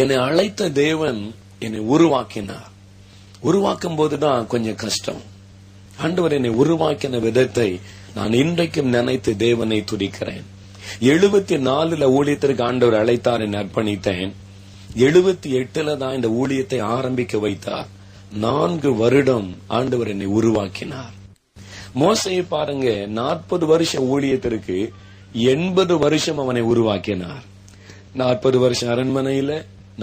என்னை அழைத்த தேவன் என்னை உருவாக்கினார். உருவாக்கும் போதுதான் கொஞ்சம் கஷ்டம். ஆண்டவர் என்னை உருவாக்கின விதத்தை நான் இன்றைக்கும் நினைத்து தேவனை துதிக்கிறேன். 74 ஊழியத்திற்கு ஆண்டவர் அழைத்தார், என்னை அர்ப்பணித்தேன். 78 தான் இந்த ஊழியத்தை ஆரம்பிக்க வைத்தார். 4 வருடம் ஆண்டவர் என்னை உருவாக்கினார். மோசையை பாருங்க, 40 வருஷம் ஊழியத்திற்கு 80 வருஷம் அவனை உருவாக்கினார். 40 வருஷம் அரண்மனையில,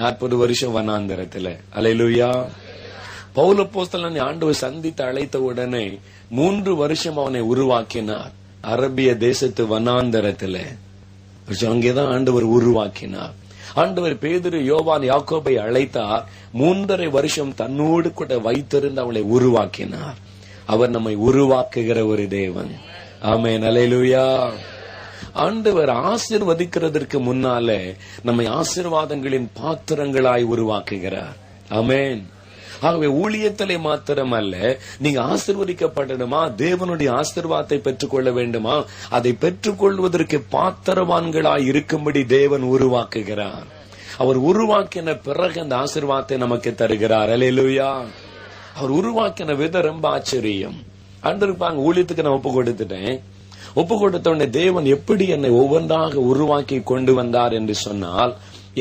40 வருஷம் வனாந்தரத்துல. அல்லேலூயா. பவுல் அப்போஸ்தலனை ஆண்டவர் சந்தித்து அழைத்த உடனே 3 வருஷம் அவனை உருவாக்கினார். அரபிய தேசத்து வனாந்தரத்துல அங்கேதான் ஆண்டவர் உருவாக்கினார். ஆண்டவர் பேதுரு, யோவான், யாக்கோபை அழைத்தார். 3.5 வருஷம் தன்னோடு கூட வைத்திருந்து அவளை உருவாக்கினார். அவர் நம்மை உருவாக்குகிற ஒரு தேவன். ஆமென். அல்லேலூயா. ஆண்டவர் ஆசீர்வதிக்கிறதற்கு முன்னாலே நம்மை ஆசீர்வாதங்களின் பாத்திரங்களாய் உருவாக்குகிறார். ஆமென். ஆகவே ஊழியத்திலே மாத்திரம் அல்ல, நீங்க ஆசீர்வதிக்கப்படணுமா, தேவனுடைய ஆசீர்வாதத்தை பெற்றுக்கொள்ள வேண்டுமா, அதை பெற்றுக்கொள்வதற்கு பாத்திரவான்களாய் இருக்கும்படி தேவன் உருவாக்குகிறார். அவர் உருவாக்கின பிறகு அந்த ஆசீர்வாதத்தை நமக்கு தருகிறார். அல்லேலூயா. அவர் உருவாக்கின விதம் ரொம்ப ஆச்சரியம். ஆண்டவருப்பாங்க, ஊழியத்துக்கு நான் ஒப்பு கொடுத்துட்டேன். ஒப்பு கொடுத்த உடனே தேவன் எப்படி என்னை ஒவ்வொன்றாக உருவாக்கி கொண்டு வந்தார் என்று சொன்னால்,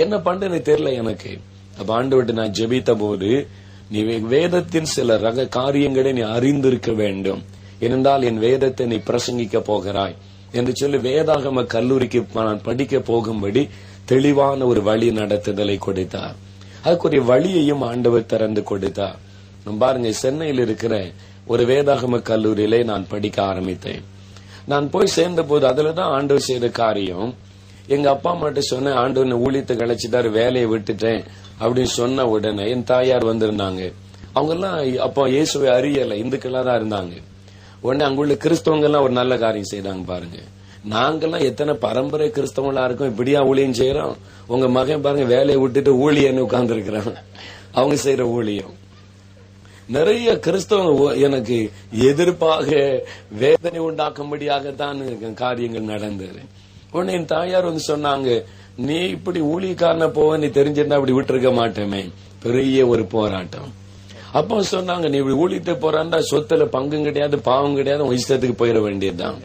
என்ன பண்றேன்னு தெரியல எனக்கு. அப்ப ஆண்டவர்கிட்ட நான் ஜெபித்த போது, நீ வேதத்தின் சில ரக காரியங்களை நீ அறிந்திருக்க வேண்டும், ஏனென்றால் என் வேதத்தை நீ பிரசங்கிக்க போகிறாய் என்று சொல்லி வேதாகம கல்லூரிக்கு நான் படிக்க போகும்படி தெளிவான ஒரு வழி நடத்துதலை கொடுத்தார். அதுக்குரிய வழியையும் ஆண்டவர் திறந்து கொடுத்தார். பாருங்க, சென்னையில் இருக்கிற ஒரு வேதாகம கல்லூரியிலே நான் படிக்க ஆரம்பித்தேன். நான் போய் சேர்ந்த போது அதுலதான் ஆண்டவர் செய்த காரியம். எங்க அப்பா அம்மாட்ட சொன்ன, ஆண்டவர் ஊழியத்தை கழிச்சுட்டாரு, வேலையை விட்டுட்டேன் அப்படின்னு சொன்ன உடனே என் தாயார் வந்திருந்தாங்க. அவங்க எல்லாம் அப்போ இயேசுவை அறியல, இந்துக்களா தான் இருந்தாங்க. உடனே அங்குள்ள கிறிஸ்தவங்க எல்லாம் ஒரு நல்ல காரியம் செய்தாங்க. பாருங்க, நாங்கெல்லாம் எத்தனை பரம்பரை கிறிஸ்தவங்களா இருக்கோம், இப்படியா ஊழியம் செய்யறோம். உங்க மகன் பாருங்க வேலையை விட்டுட்டு ஊழியன்னு உட்கார்ந்து இருக்கிறான். அவங்க செய்யற ஊழியம். நிறைய கிறிஸ்தவங்க எனக்கு எதிர்ப்பாக வேதனை உண்டாக்கும்படியாகத்தான் காரியங்கள் நடந்தது. உடனே என் தாயார் வந்து சொன்னாங்க, நீ இப்படி ஊழியக்காரன போவ நீ தெரிஞ்சிருந்தா அப்படி விட்டுருக்க மாட்டேமே. பெரிய ஒரு போராட்டம். அப்போ சொன்னாங்க, நீ இப்படி ஊழியத்தை போறாண்டா சொத்துல பங்கும் கிடையாது, பாவம் கிடையாது, உன் இஷ்டத்துக்கு போயிட வேண்டியதுதான்.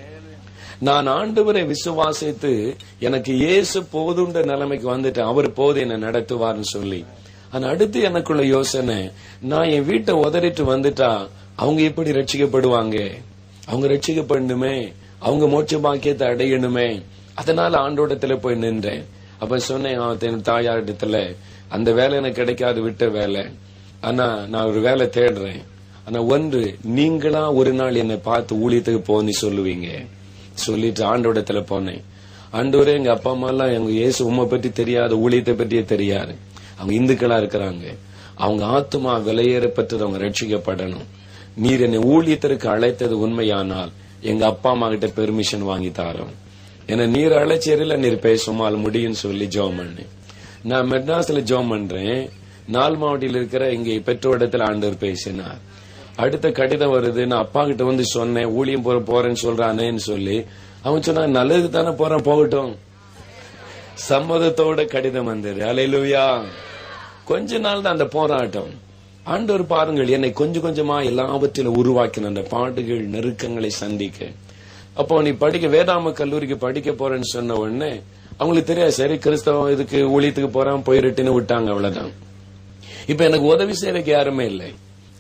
நான் ஆண்டவரை விசுவாசித்து எனக்கு இயேசு போதுன்ற நிலைமைக்கு வந்துட்டேன். அவர் போது என்ன நடத்துவார்னு சொல்லி. ஆனா அடுத்து எனக்குள்ள யோசனை, நான் என் வீட்டை உதறிட்டு வந்துட்டா அவங்க எப்படி ரட்சிக்கப்படுவாங்க? அவங்க ரட்சிக்கப்படணுமே, அவங்க மோட்ச பாக்கியத்தை அடையணுமே. அதனால ஆண்டோடத்துல போய் நின்றேன். அப்ப சொன்னேன் தாயாரிடத்துல, அந்த வேலை எனக்கு கிடைக்காது, விட்ட வேலை. ஆனா நான் ஒரு வேலை தேடுறேன். ஆனா ஒன்று, நீங்களா ஒரு நாள் என்னை பார்த்து ஊழியத்துக்கு போன்னு சொல்லுவீங்க. சொல்லிட்டு ஆண்டோடத்துல போனேன். ஆண்டவரே, எங்க அப்பா அம்மா எல்லாம் எங்க இயேசு உண்மை பற்றி தெரியாது, ஊழியத்தை பற்றியே தெரியாது. அவங்க இந்துக்களா இருக்கிறாங்க. அவங்க ஆத்துமா விலையேறப்பட்டது, அவங்க ரட்சிக்கப்படணும். நீர் என்னை ஊழியத்திற்கு அழைத்தது உண்மையானால் எங்க அப்பா அம்மா கிட்ட பெர்மிஷன் வாங்கி தாரோம். என்ன நீர் அழைச்சேரில நீர் பேசுமால் முடியும் சொல்லி ஜோம் பண்ணேன். நான் மெட்ராஸ்ல ஜோம் பண்றேன். 4 மாவட்டத்தில் இருக்கிற இங்க பெற்றோரிடத்துல ஆண்டவர் பேசினார். அடுத்த கடிதம் வருது. நான் அப்பா கிட்ட வந்து சொன்னேன், ஊழியம் போறேன்னு சொல்றானேன்னு சொல்லி. அவன் சொன்னா, நல்லது தானே போறேன், போகட்டும். சம்மதத்தோட கடிதம் வந்தது. அல்லேலூயா. கொஞ்ச நாள் தான் அந்த போராட்டம். ஆண்டவர் பாருங்கள், என்னை கொஞ்சம் கொஞ்சமா எல்லாவற்றிலும் உருவாக்கின அந்த பாடுகள் நெருக்கங்களை சந்திக்க. அப்போ நீ படிக்க வேதாம கல்லூரிக்கு படிக்க போறேன்னு சொன்ன உடனே அவங்களுக்கு தெரியாது, சரி கிறிஸ்தவம் இதுக்கு ஊழியத்துக்கு போறான் போயிருட்டுன்னு விட்டாங்க, அவ்வளவுதான். இப்ப எனக்கு உதவி செய்யறதுக்கு யாருமே இல்லை.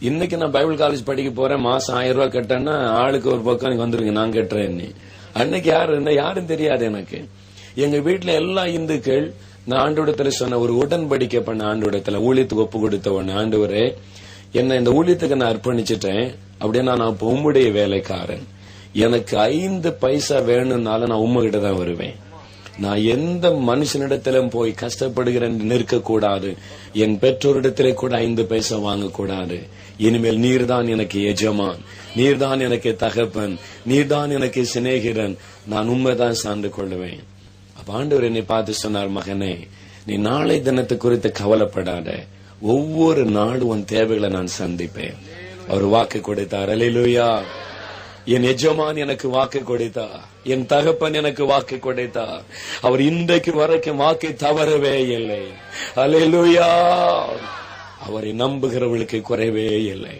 இன்னைக்கு நான் பைபிள் காலேஜ் படிக்க போறேன், மாசம் 1000 ரூபாய் கட்டேன்னா ஆளுக்கு ஒரு பக்கம் வந்துருங்க, நான் கட்டுறேன். அன்னைக்கு யாரு இருந்தா யாரும் தெரியாது எனக்கு. எங்க வீட்டுல எல்லா இந்துக்கள். நான் ஆண்டோடத்துல சொன்ன ஒரு உடன்படிக்கை பண்ண, ஆண்டோடத்துல ஊழியத்துக்கு ஒப்பு கொடுத்த உடனே, ஆண்டவரே என்ன இந்த ஊழியத்துக்கு நான் அர்ப்பணிச்சுட்டேன், அப்படின்னா நான் இப்ப உம்முடைய வேலைக்காரன். எனக்கு 5 பைசா வேணும்னாலும் நான் உம்மகிட்ட தான் வருவேன். நான் எந்த மனுஷனிடத்திலும் போய் கஷ்டப்படுகிறேன் நிற்க கூடாது. என் பெற்றோரிடத்திலே கூட 5 பைசா வாங்கக்கூடாது. இனிமேல் நீர்தான் எனக்கு எஜமான், நீர்தான் எனக்கு தகப்பன், நீர்தான் எனக்கு சிநேகிதன், நான் உண்மைதான் சார்ந்து கொள்ளுவேன். அப்ப ஆண்டவர் என்னை பார்த்து சொன்னார், மகனே, நீ நாளை தினத்தை குறித்து கவலைப்படாத, ஒவ்வொரு நாளும் உன் தேவைகளை நான் சந்திப்பேன். அவர் வாக்கு கொடுத்தார். அல்லேலூயா. என் எஜமான் எனக்கு வாக்கு கொடுத்தார், என் தகப்பன் எனக்கு வாக்கு கொடுத்தார். அவர் இன்றைக்கு வரைக்கும் வாக்கை தவறவே இல்லை. அல்லேலூயா. அவரை நம்புகிறவர்களுக்கு குறைவே இல்லை.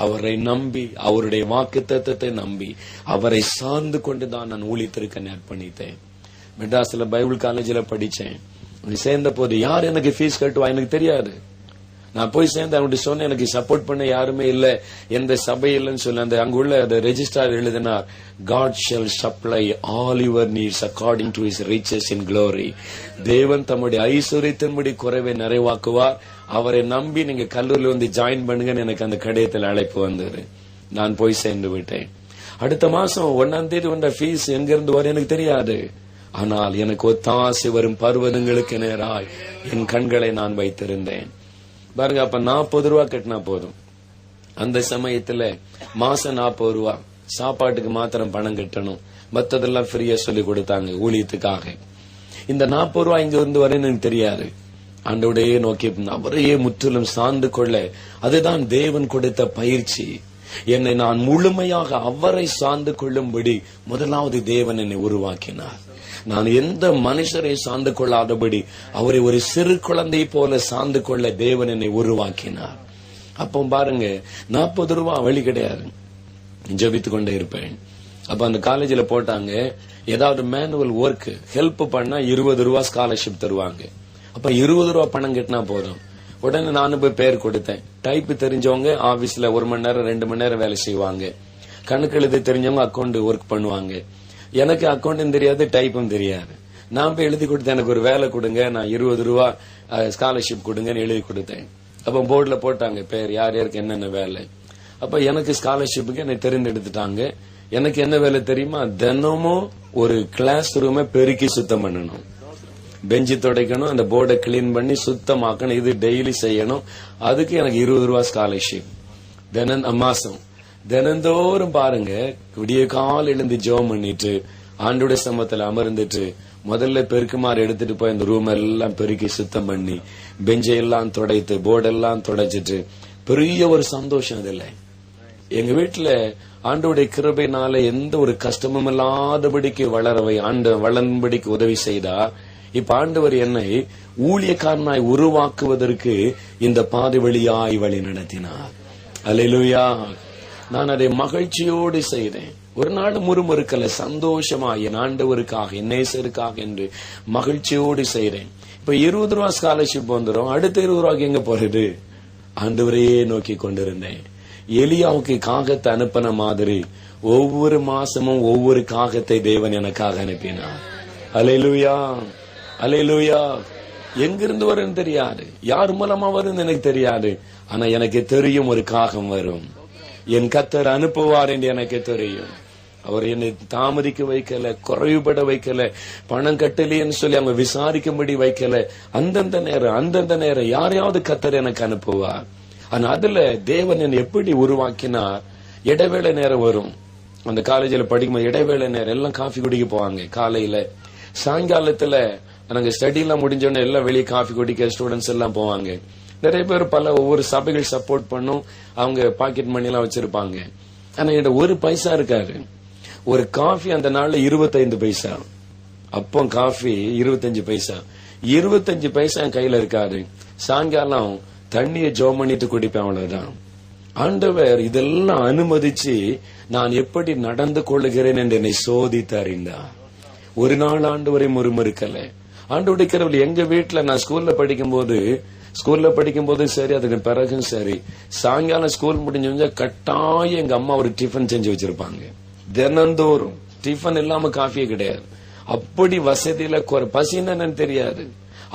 அவரை நம்பி, அவருடைய வாக்கு தத்தத்தை நம்பி, அவரை சார்ந்து கொண்டுதான் நான் ஊழியத்திற்கு அர்ப்பணித்தேன். மெட்ராஸ்ல பைபிள் காலேஜில் படிச்சேன். சேர்ந்த போது யார் எனக்கு ஃபீஸ் கட்டுவா எனக்கு தெரியாது. நான் போய் சேர்ந்து அவனுடைய சொன்ன எனக்கு சப்போர்ட் பண்ண யாருமே இல்ல, எந்த சபை இல்லைன்னு சொல்ல அந்த அங்குள்ள ரெஜிஸ்டார் எழுதினார், God shall supply all your needs according to his riches in glory. தேவன் தம்முடைய ஐஸ்வரியத்தின்படி குறைவை நிறைவாக்குவார். அவரை நம்பி நீங்க கல்லூரியில் வந்து ஜாயின் பண்ணுங்கன்னு எனக்கு அந்த கடிதத்தில் அழைப்பு வந்தது. நான் போய் சேர்ந்து விட்டேன். அடுத்த மாசம் 1ஆம் தேதி வந்த ஃபீஸ் எங்கிருந்து வர எனக்கு தெரியாது. ஆனால் எனக்கு ஒத்தாசை வரும் பர்வதங்களுக்கு நேராய் என் கண்களை நான் வைத்திருந்தேன். பாருங்க, அப்ப 40 ரூபா கட்டினா போதும். அந்த சமயத்துல மாசம் 40 ரூபா சாப்பாட்டுக்கு மாத்திரம் பணம் கட்டணும், மத்ததெல்லாம் ஃப்ரீயா சொல்லி கொடுத்தாங்க ஊழியத்துக்காக. இந்த 40 ரூபா இங்க இருந்து வரேன்னு எனக்கு தெரியாது. ஆண்டவரையே நோக்கி அவரையே முற்றிலும் சார்ந்து கொள்ள, அதுதான் தேவன் கொடுத்த பயிற்சி. என்னை நான் முழுமையாக அவரை சார்ந்து கொள்ளும்படி முதலாவது தேவன் என்னை உருவாக்கினார். நான் எந்த மனுஷரை சார்ந்து கொள்ளாதபடி அவரை ஒரு சிறு குழந்தை போல சார்ந்து கொள்ள தேவன் என்னை உருவாக்கினார். அப்போ பாருங்க, 40 ரூபா வழி கிடையாது, ஜெபித்துக் கொண்டே இருப்பேன். அப்ப அந்த காலேஜில் போட்டாங்க, ஏதாவது மேனுவல் ஒர்க் ஹெல்ப் பண்ணா 20 ரூபா ஸ்காலர்ஷிப் தருவாங்க. அப்ப 20 ரூபா பணம் கட்டினா போதும். உடனே நானும் போய் பேர் கொடுத்தேன். டைப் தெரிஞ்சவங்க ஆபீஸ்ல 1 மணி நேரம் 2 மணி நேரம் வேலை செய்வாங்க. கணக்கு எழுதி தெரிஞ்சவங்க அக்கௌண்ட் ஒர்க் பண்ணுவாங்க. எனக்கு அக்கௌண்ட்டும் தெரியாது, டைப்பும் தெரியாது. நான் போய் எழுதி கொடுத்தேன், எனக்கு ஒரு வேலை கொடுங்க, நான் 20 ரூபா ஸ்காலர்ஷிப் கொடுங்கன்னு எழுதி கொடுத்தேன். அப்ப போர்டுல போட்டாங்க பேர், யார் யாருக்கு என்னென்ன வேலை. அப்ப எனக்கு ஸ்காலர்ஷிப்புக்கு என்னை தெரிந்தெடுத்துட்டாங்க. எனக்கு என்ன வேலை தெரியுமா, தினமும் ஒரு கிளாஸ் ரூமை பெருக்கி சுத்தம் பண்ணணும், பெஞ்சு துடைக்கணும், அந்த போர்டை கிளீன் பண்ணி சுத்தமாக்கணும். இது டெய்லி செய்யணும். அதுக்கு எனக்கு 20 ரூபா ஸ்காலர்ஷிப் மாசம். தினந்தோறும் பாருங்க, விடிய கால் எழுந்து ஜெபம் பண்ணிட்டு ஆண்டோட சமத்துல அமர்ந்துட்டு முதல்ல பெருக்குமாறு எடுத்துட்டு போய் அந்த ரூம் எல்லாம் பெருக்கி சுத்தம் பண்ணி பெஞ்சையெல்லாம் துடைத்து போர்டெல்லாம் துடைச்சிட்டு பெரிய ஒரு சந்தோஷம். அதில்லை எங்க வீட்டுல ஆண்டோடைய கிருபையினால எந்த ஒரு கஷ்டமும் இல்லாதபடிக்கு வளரும்படிக்கு உதவி செய்தா. இப்ப ஆண்டவர் என்னை ஊழியக்காரனாய் உருவாக்குவதற்கு இந்த பாதை வழியாய் வழி நடத்தினார். அல்லேலூயா. நான் அதை மகிழ்ச்சியோடு செய்தேன். ஒரு நாள் முறுமுறுக்கல, சந்தோஷமா என் ஆண்டவருக்காக என் நேசருக்காக என்று மகிழ்ச்சியோடு செய்தேன். இப்ப 20 ரூபா ஸ்காலர்ஷிப் வந்துடும். அடுத்த 20 ரூபாய்க்கு எங்க போறது? ஆண்டவரையே நோக்கி கொண்டிருந்தேன். எலியாவுக்கு காகத்தை அனுப்பின மாதிரி ஒவ்வொரு மாசமும் ஒவ்வொரு காகத்தை தேவன் எனக்காக அனுப்பினார். அல்லேலூயா, அல்லேலூயா. எங்கிருந்து வரும்னு தெரியாது, யார் மூலமா வரும் எனக்கு தெரியாது. ஆனா எனக்கு தெரியும், ஒரு காகம் வரும், என் கர்த்தர் அனுப்புவார் என்று எனக்கு தெரியும். அவர் என்னை தாமதிக்க வைக்கல, குறைவுபட வைக்கல, பணம் கட்டலைன்னு சொல்லி அவங்க விசாரிக்கும்படி வைக்கல. அந்தந்த நேரம் யாரையாவது கர்த்தர் எனக்கு அனுப்புவார். ஆனா அதுல தேவன் என்னை எப்படி உருவாக்கினார், இடைவேளை நேரம் வரும். அந்த காலேஜில் படிக்கும்போது இடைவேளை நேரம் எல்லாம் காஃபி குடிக்க போவாங்க காலையில. சாயங்காலத்துல நாங்க ஸ்டடி எல்லாம் முடிஞ்சோடனே எல்லாம் வெளியே காஃபி குடிக்க ஸ்டூடெண்ட்ஸ் எல்லாம் போவாங்க. நிறைய பேர் ஒவ்வொரு சபைகள் சப்போர்ட் பண்ணும், அவங்க பாக்கெட் மணி எல்லாம் வச்சிருப்பாங்க. ஆனா என்கிட்ட 1 பைசா இருக்காரு. ஒரு காஃபி அந்த நாள்ல 25 பைசா, அப்போ காஃபி 25 பைசா, 25 பைசா என் கையில இருக்காரு. சாயங்காலம் தண்ணியை ஜோம் பண்ணிட்டு குடிப்பேன், அவ்வளவுதான். ஆண்டவர் இதெல்லாம் அனுமதிச்சு நான் எப்படி நடந்து கொள்ளுகிறேன் என்று என்னை சோதித்து அறிந்தார். ஒரு நாள் ஆண்டவரை முறுமுறுக்கல. ஆண்டவருடைய கிருபை எங்க வீட்டுல நான் ஸ்கூல்ல படிக்கும்போது சரி, அதுக்கு பிறகும் சரி, சாயங்காலம் ஸ்கூல் முடிஞ்சு கட்டாயம் எங்க அம்மா ஒரு டிஃபன் செஞ்சு வச்சிருப்பாங்க. தினந்தோறும் டிஃபன் இல்லாம காஃபியே கிடையாது. அப்படி வசதியில பசின்னு என்னன்னு தெரியாது.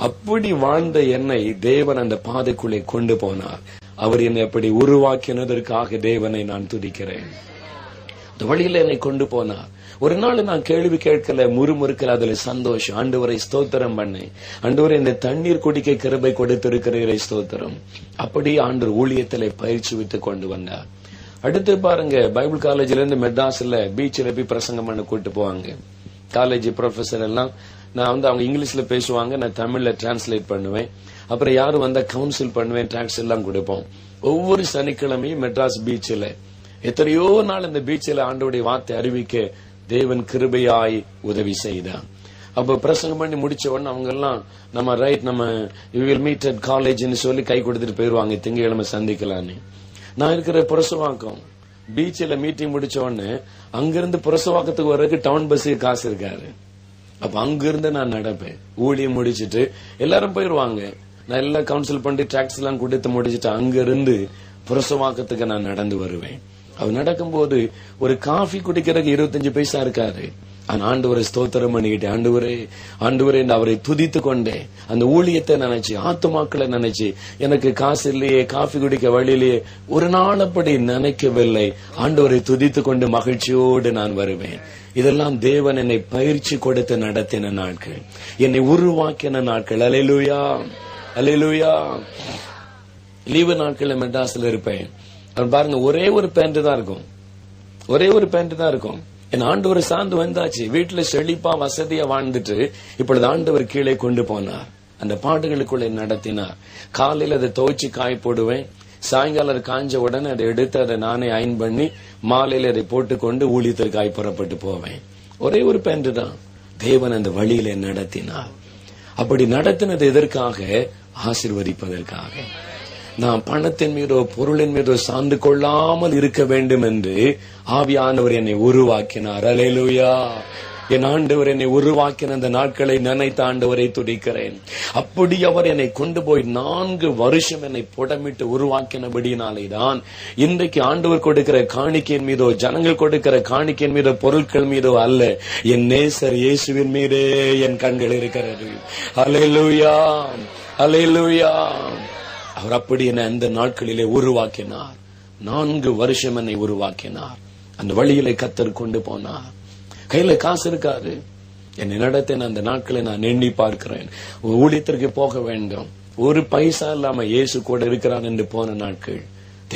அப்படி வாழ்ந்த என்னை தேவன் அந்த பாதைக்குள்ளே கொண்டு போனார். அவர் என்னை அப்படி உருவாக்கினதற்காக தேவனை நான் துதிக்கிறேன். இந்த வழியில என்னை கொண்டு போனார். ஒரு நாள் நான் கேள்வி கேட்கல, முறுமுறுக்கல, அதுல சந்தோஷம். ஆண்டவரை ஸ்தோத்திரம் பண்ணேன். ஆண்டவரை இந்த தண்ணீர் குடிக்க கிருபை கொடுத்திருக்கிறீரை ஸ்தோத்திரம். அப்படி ஆண்டவர் ஊழியத்திலே பயிற்சி விட்டு கொண்டு வந்தார். அடுத்து பாருங்க, பைபிள் காலேஜ்ல இருந்து மெட்ராஸ்ல பீச்சில் போய் பிரசங்கம் பண்ண கூட்டு போவாங்க. காலேஜ் ப்ரொஃபசர் எல்லாம் நான் அவங்க இங்கிலீஷ்ல பேசுவாங்க, நான் தமிழ்ல டிரான்ஸ்லேட் பண்ணுவேன். அப்புறம் யாரும் வந்தா கவுன்சில் பண்ணுவேன், டாக்ஸ் எல்லாம் கொடுப்போம். ஒவ்வொரு சனிக்கிழமையும் மெட்ராஸ் பீச்சில் எத்தனையோ நாள் இந்த பீச்சில் ஆண்டவருடைய வார்த்தை அறிவிக்க தேவன் கிருபையாய் உதவி செய்தார். அப்ப பிரசங்கம் பண்ணி முடிச்ச உடனே அவங்க எல்லாம் நம்ம யூ வில் மீட் அட் காலேஜ்னு சொல்லி கை கொடுத்துட்டு போயிருவாங்க, திங்கட்கிழமை சந்திக்கலான்னு. நான் இருக்கிற புரசவாக்கம் பீச்சில் மீட்டிங் முடிச்ச உடனே அங்கிருந்து புரசவாக்கத்துக்கு வர்றதுக்கு டவுன் பஸ்ஸுக்கு காசு இருக்காரு. அப்ப அங்கிருந்து நான் நடப்பேன். ஊழியம் முடிச்சிட்டு எல்லாரும் போயிருவாங்க, நான் எல்லாம் கவுன்சில் பண்ணி டாக்ஸ் எல்லாம் கொடுத்து முடிச்சுட்டு அங்கிருந்து புரசவாக்கத்துக்கு நான் நடந்து வருவேன். அவர் நடக்கும்போது ஒரு காஃபி குடிக்கிறதுக்கு 25 பைசா இருக்காரு. ஆண்டவரை ஸ்தோத்திரம் பண்ணிக்கிட்டு ஆண்டவரே அவரை துதித்து கொண்டே அந்த ஊழியத்தை நினைச்சு, ஆத்துமாக்களை நினைச்சு, எனக்கு காசு இல்லையே, காஃபி குடிக்க வழியிலேயே ஒரு நாள் அப்படி நினைக்கவில்லை. ஆண்டவரை துதித்து கொண்டு மகிழ்ச்சியோடு நான் வருவேன். இதெல்லாம் தேவன் என்னை பயிற்சி கொடுத்து நடத்தின நாட்கள், என்னை உருவாக்கின நாட்கள். அல்லேலூயா, அல்லேலூயா. லீவு நாட்கள் மெட்ராஸ்ல இருப்பேன். பாருங்க, ஒரே ஒரு பேண்ட் தான் இருக்கும். என் ஆண்டவர் சார்ந்து வந்தாச்சு. வீட்டுல செழிப்பா வசதியா வாழ்ந்துட்டு இப்பொழுது ஆண்டவர் கீழே கொண்டு போனார். அந்த பாடுகளுக்குள்ளே நடத்தினார். காலையில அதை துவைச்சு காய போடுவேன். சாயங்காலம் காஞ்ச உடனே அதை எடுத்து அதை நானே அயன் பண்ணி மாலையில அதை போட்டுக்கொண்டு ஊழியத்திற்காய் புறப்பட்டு போவேன். ஒரே ஒரு பேண்ட் தான். தேவன் அந்த வழியில நடத்தினார். அப்படி நடத்தினது எதற்காக? ஆசீர்வதிப்பதற்காக. நான் பணத்தின் மீதோ பொருளின் மீதோ சார்ந்து கொள்ளாமல் இருக்க வேண்டும் என்று ஆவியானவர் என்னை உருவாக்கினார். அல்லேலூயா. என் ஆண்டவர் என்னை உருவாக்கின அந்த நாட்களை நினைத்த ஆண்டவரை துதிக்கிறேன். அப்படி அவர் என்னை கொண்டு போய் 4 வருஷம் என்னை புடமிட்டு உருவாக்கினபடினாலேதான் இன்றைக்கு ஆண்டவர் கொடுக்கிற காணிக்கையின் மீதோ, ஜனங்கள் கொடுக்கிற காணிக்கையின் மீதோ, பொருட்கள் மீதோ அல்ல, என் நேசர் இயேசுவின் மீதே என் கண்கள் இருக்கிறது. அல்லேலூயா, அல்லேலூயா. அவர் அப்படி என்னை அந்த நாட்களிலே உருவாக்கினார். 4 வருஷம் என்னை உருவாக்கினார். அந்த வழியிலே கர்த்தர் கொண்டு போனார். கையில காசு இருக்காது. என்னை நடத்தின அந்த நாட்களை நான் எண்ணி பார்க்கிறேன். ஊழியத்திற்கு போக வேண்டும், ஒரு பைசா இல்லாம இயேசு கூட இருக்கிறான் என்று போன நாட்கள்.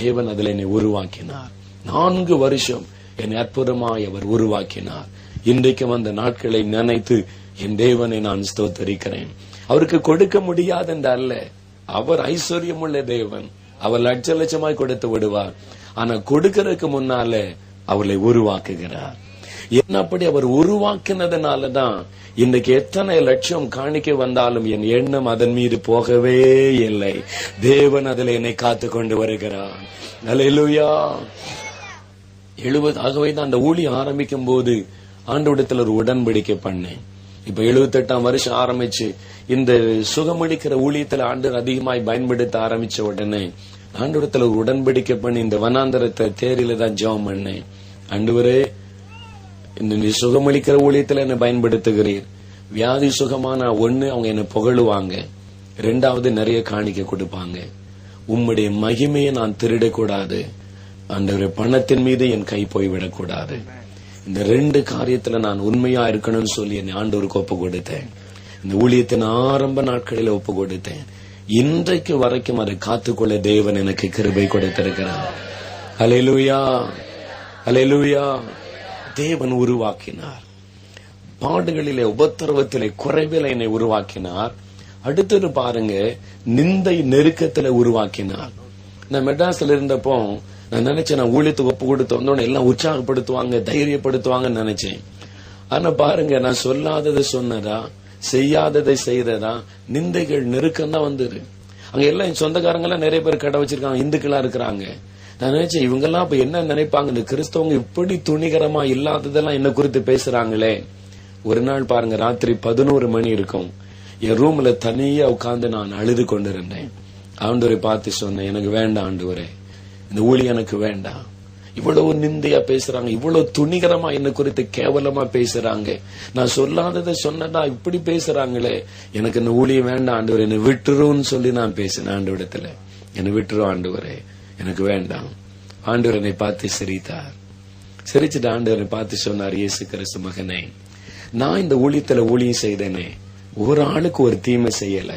தேவன் அதில் என்னை உருவாக்கினார். 4 வருஷம் என்னை அற்புதமாய் அவர் உருவாக்கினார். இன்றைக்கும் அந்த நாட்களை நினைத்து என் தேவனை நான் ஸ்தோத்தரிக்கிறேன். அவருக்கு கொடுக்க முடியாது என்று அல்ல, அவர் ஐஸ்வர்யம் உள்ள தேவன். அவர் லட்ச லட்சமாய் கொடுத்து விடுவார். ஆனா கொடுக்கிறதுக்கு முன்னால அவளை உருவாக்குகிறார். என்ன அப்படி அவர் உருவாக்கினதுனாலதான் இன்னைக்கு எத்தனை லட்சம் காணிக்க வந்தாலும் என் எண்ணம் அதன் மீது போகவே இல்லை. தேவன் அதில் என்னை காத்து கொண்டு வருகிறார். அல்லேலூயா. 70 ஆகவேதான் அந்த ஊழியம் ஆரம்பிக்கும் போது ஆண்டவரிடத்தில் ஒரு உடன்படிக்கை பண்ணேன். இப்ப 78ஆம் வருஷம் ஆரம்பிச்சு இந்த சுகமளிக்கிற ஊழியத்துல ஆண்டவர் அதிகமாய் பயன்படுத்த ஆரம்பிச்ச உடனே ஆண்டவரிடத்துல ஒரு உடன்படிக்கை பண்ணி இந்த வனாந்தரத்தை தேரில தான் ஜெபம் பண்ணேன். ஆண்டவரே, இந்த சுகமளிக்கிற ஊழியத்துல என்ன பயன்படுத்துகிறீர். வியாதி சுகமான ஒண்ணு, அவங்க என்ன புகழுவாங்க. 2வது நிறைய காணிக்க கொடுப்பாங்க. உம்முடைய மகிமையை நான் திருடக்கூடாது. ஆண்டவரே, பணத்தின் மீது என் கை போய்விடக்கூடாது. இந்த 2 காரியத்துல நான் உண்மையா இருக்கணும்னு சொல்லி என் ஆண்டவருக்கு ஒப்பு கொடுத்தேன். இந்த ஊழியத்தின் ஆரம்ப நாட்களில் ஒப்பு கொடுத்தேன். இன்றைக்கு வரைக்கும் அதை காத்துக்கொள்ள தேவன் எனக்கு கிருபை கொடுத்திருக்கிறார். அல்லேலூயா, அல்லேலூயா. தேவன் உருவாக்கினார். பாடுகளிலே, உபத்திரவத்திலே, குறைவில என்னை உருவாக்கினார். அடுத்தது பாருங்க, நிந்தை நெருக்கத்துல உருவாக்கினார். நான் மெட்ராஸ்ல இருந்தப்போ நான் நினைச்சேன், நான் ஊழியத்துக்கு ஒப்பு கொடுத்து வந்தோன்னு எல்லாம் உற்சாகப்படுத்துவாங்க, தைரியப்படுத்துவாங்கன்னு நினைச்சேன். ஆனா பாருங்க, நான் சொல்லாததை சொன்னதா, செய்யாததை செய்ததா, நிந்தைகள் நெருக்கம் தான் வந்துரு. அங்க எல்லாம் என் சொந்தக்காரங்க எல்லாம் நிறைய பேர் கடை வச்சிருக்காங்க, இந்துக்களா இருக்கிறாங்க. நான் நினைச்சேன், இவங்க எல்லாம் இப்ப என்ன நினைப்பாங்க, இந்த கிறிஸ்தவங்க இப்படி துணிகரமா இல்லாததெல்லாம் என்ன குறித்து பேசுறாங்களே. ஒரு நாள் பாருங்க, ராத்திரி 11 மணி இருக்கும். என் ரூம்ல தனியா உட்கார்ந்து நான் அழுது கொண்டிருந்தேன். ஆண்டவரை பார்த்து சொன்னேன், எனக்கு வேண்டாம் ஆண்டவரே, இந்த ஊழி எனக்கு வேண்டாம். இவ்வளவு நிந்தையா பேசுறாங்க, இவ்வளவு துணிகரமா என்ன குறித்து கேவலமா பேசுறாங்க. நான் சொல்லாததை சொன்னதா இப்படி பேசுறாங்களே, எனக்கு இந்த ஊழியம் வேண்டாம் ஆண்டவர், என்னை விட்டுருன்னு சொல்லி நான் பேசினேன் சிரிச்சுட்டு ஆண்டவரை பார்த்து சொன்னார், இயேசு கிறிஸ்து மகனே, நான் இந்த ஊழியத்துல ஊழியம் செய்தேனே, ஒரு ஆளுக்கு ஒரு தீமை செய்யல,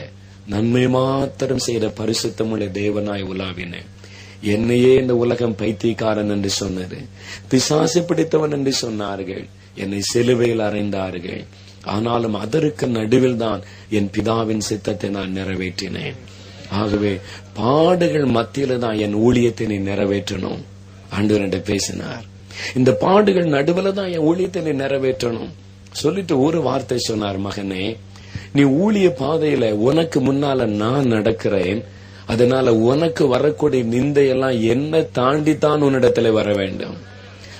நன்மை மாத்திரம் செய்த பரிசுத்தமுள்ள தேவனாய் உலாவினேன். என்னையே இந்த உலகம் பைத்தியக்காரன் என்று சொன்னது, பிசாசு பிடித்தவன் என்று சொன்னார்கள், என்னை சிலுவையில் அறைந்தார்கள். ஆனாலும் அதற்கு நடுவில் தான் என் பிதாவின் சித்தத்தை நான் நிறைவேற்றினேன். ஆகவே பாடுகள் மத்தியில தான் என் ஊழியத்தை நிறைவேற்றணும். ஆண்டவர் பேசினார், இந்த பாடுகள் நடுவில் தான் என் ஊழியத்தை நிறைவேற்றணும் சொல்லிட்டு ஒரு வார்த்தை சொன்னார், மகனே, நீ ஊழிய பாதையில உனக்கு முன்னால நான் நடக்கிறேன், அதனால உனக்கு வரக்கூடிய நிந்தையெல்லாம் என்ன தாண்டித்தான் உன்னிடத்துல வர வேண்டும்.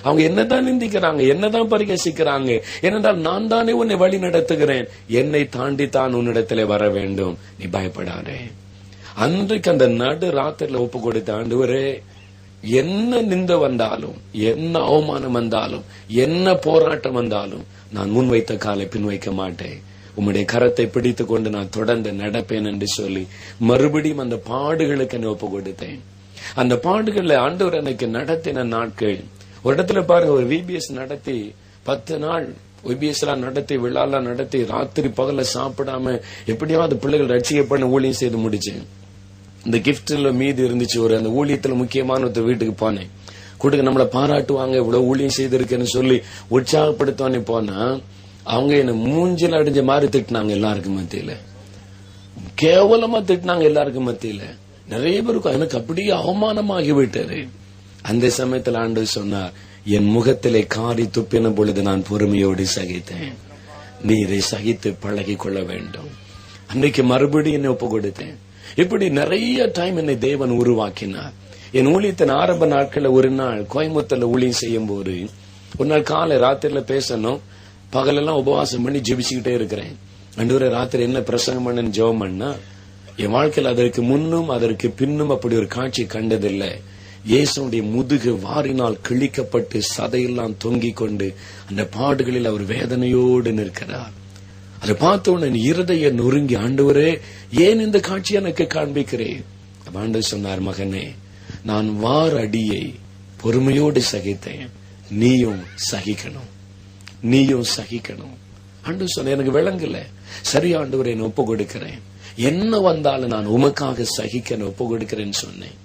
அவங்க என்னதான் நிந்திக்கிறாங்க, என்னதான் பரிகசிக்கிறாங்க, ஏனென்றால் நான் தானே உன்னை வழி நடத்துகிறேன், என்னை தாண்டித்தான் உன்னிடத்துல வர வேண்டும், நீ பயப்படாதே. அன்றைக்கு அந்த நடு ராத்திரில ஒப்பு கொடுத்த ஆண்டவரே, என்ன நிந்த வந்தாலும், என்ன அவமானம் வந்தாலும், என்ன போராட்டம் வந்தாலும் நான் முன் வைத்த காலை பின் வைக்க மாட்டேன், உம்முடைய கரத்தை பிடித்து கொண்டு நான் தொடர்ந்து நடப்பேன் என்று சொல்லி மறுபடியும் அந்த பாடுகளுக்கு என்னை ஒப்பு கொடுத்தேன். அந்த பாடுகள்ல ஆண்டவர் எனக்கு நடத்தின நாட்கள், ஒரு இடத்துல பாருங்க, ஒரு VBS நடத்தி 10 நாள் VBS எல்லாம் நடத்தி, விழாலாம் நடத்தி, ராத்திரி பகல சாப்பிடாம எப்படியாவது பிள்ளைகள் ரட்சிக்கப்பட ஊழியம் செய்து முடிச்சேன். இந்த கிஃப்ட்ல மீது இருந்துச்சு, ஒரு அந்த ஊழியத்துல முக்கியமான ஒரு வீட்டுக்கு போனேன். கூட்டுக்கு நம்மளை பாராட்டுவாங்க, இவ்வளவு ஊழியம் செய்திருக்கேன்னு சொல்லி உற்சாகப்படுத்தவனே போனா, அவங்க என்ன மூஞ்சில அடிஞ்ச மாதிரி திட்டினாங்க. எல்லாருக்கும் மத்தியில கேவலமா திட்டினாங்க. எல்லாருக்கும் மத்தியில நிறைய பேருக்கு எனக்கு அப்படியே அவமானமாகி விட்டாரு. அந்த சமயத்தில் ஆண்டவர் சொன்னார், என் முகத்திலே காரி துப்பின பொழுது நான் பொறுமையோடு சகித்தேன், நீ இதை சகித்து பழகி கொள்ள வேண்டும். அன்றைக்கு மறுபடியும் என்னை ஒப்பு கொடுத்தேன். இப்படி நிறைய டைம் என்னை தேவன் உருவாக்கினார். என் ஊழியத்தின் ஆரம்ப நாட்கள்ல ஒரு நாள் கோயம்புத்தூர்ல ஊழியம் செய்யும் போது, ஒரு நாள் காலை ராத்திரில பேசணும், பகலெல்லாம் உபவாசம் பண்ணி ஜெபிச்சுக்கிட்டே இருக்கிறேன். ஆண்டவரே, ராத்திரி என்ன பிரசங்கம் பண்ணு ஜெபம் பண்ணா, என் வாழ்க்கையில் அதற்கு முன்னும் அதற்கு பின்னும் அப்படி ஒரு காட்சி கண்டதில்லை. இயேசுடைய முதுகு வாரினால் கிழிக்கப்பட்டு சதையெல்லாம் தொங்கிக் கொண்டு அந்த பாடுகளில் அவர் வேதனையோடு நிற்கிறார். அதை பார்த்த உடனே இருதய நொறுங்கி, ஆண்டவரே, ஏன் இந்த காட்சி எனக்கு காண்பிக்கிறேன்? ஆண்டவர் சொன்னார், மகனே, நான் வார அடியை பொறுமையோடு சகித்தேன், நீயும் சகிக்கணும், நீயும் சகிக்கணும். ஆண்டவர் சொன்ன, எனக்கு விளங்கல. சரி ஆண்டவரே, நான் ஒப்பு கொடுக்கிறேன், என்ன வந்தாலும் நான் உமக்காக சகிக்க ஒப்பு கொடுக்கிறேன்னு சொன்னேன்.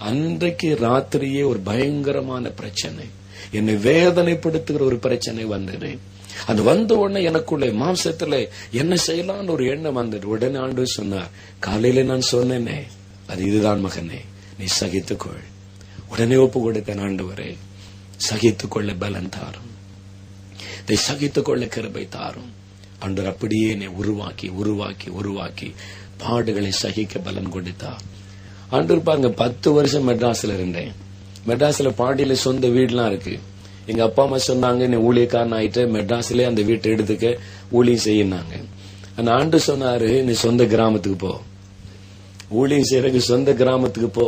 அன்றைக்கு ராத்திரியே ஒரு பயங்கரமான பிரச்சனை, என்னை வேதனைப்படுத்துகிற ஒரு பிரச்சனை வந்தது. அது வந்த உடனே எனக்குள்ள மாம்சத்துல என்ன செய்யலாம்னு ஒரு எண்ணம் வந்தது. உடனே ஆண்டவர் சொன்னார், காலையில நான் சொன்னேனே, அது இதுதான் மகனே, நீ சகித்துக்கொள். உடனே ஒப்பு கொடுத்தேன். ஆண்டவரே, சகித்துக்கொள்ள பலன் தாரும், இதை சகித்துக்கொள்ள கிருபை தாரும். ஆண்டவர் அப்படியே என்னை உருவாக்கி உருவாக்கி உருவாக்கி பாடுகளை சகிக்க பலன் கொடுத்தார். ஆண்டவர் பாருங்க, 10 வருஷம் மெட்ராஸ்ல இருந்தேன். மெட்ராஸ்ல பாண்டியில சொந்த வீடுலாம் இருக்கு. எங்க அப்பா அம்மா சொன்னாங்க, நீ ஊழியக்காரன் ஆயிட்டு மெட்ராஸ்ல அந்த வீட்டை எடுத்துக்க, ஊழியம் செய்யினாங்க. அந்த ஆண்டு சொன்னாரு, நீ சொந்த கிராமத்துக்கு போ, ஊழியம் செய்யறதுக்கு சொந்த கிராமத்துக்கு போ.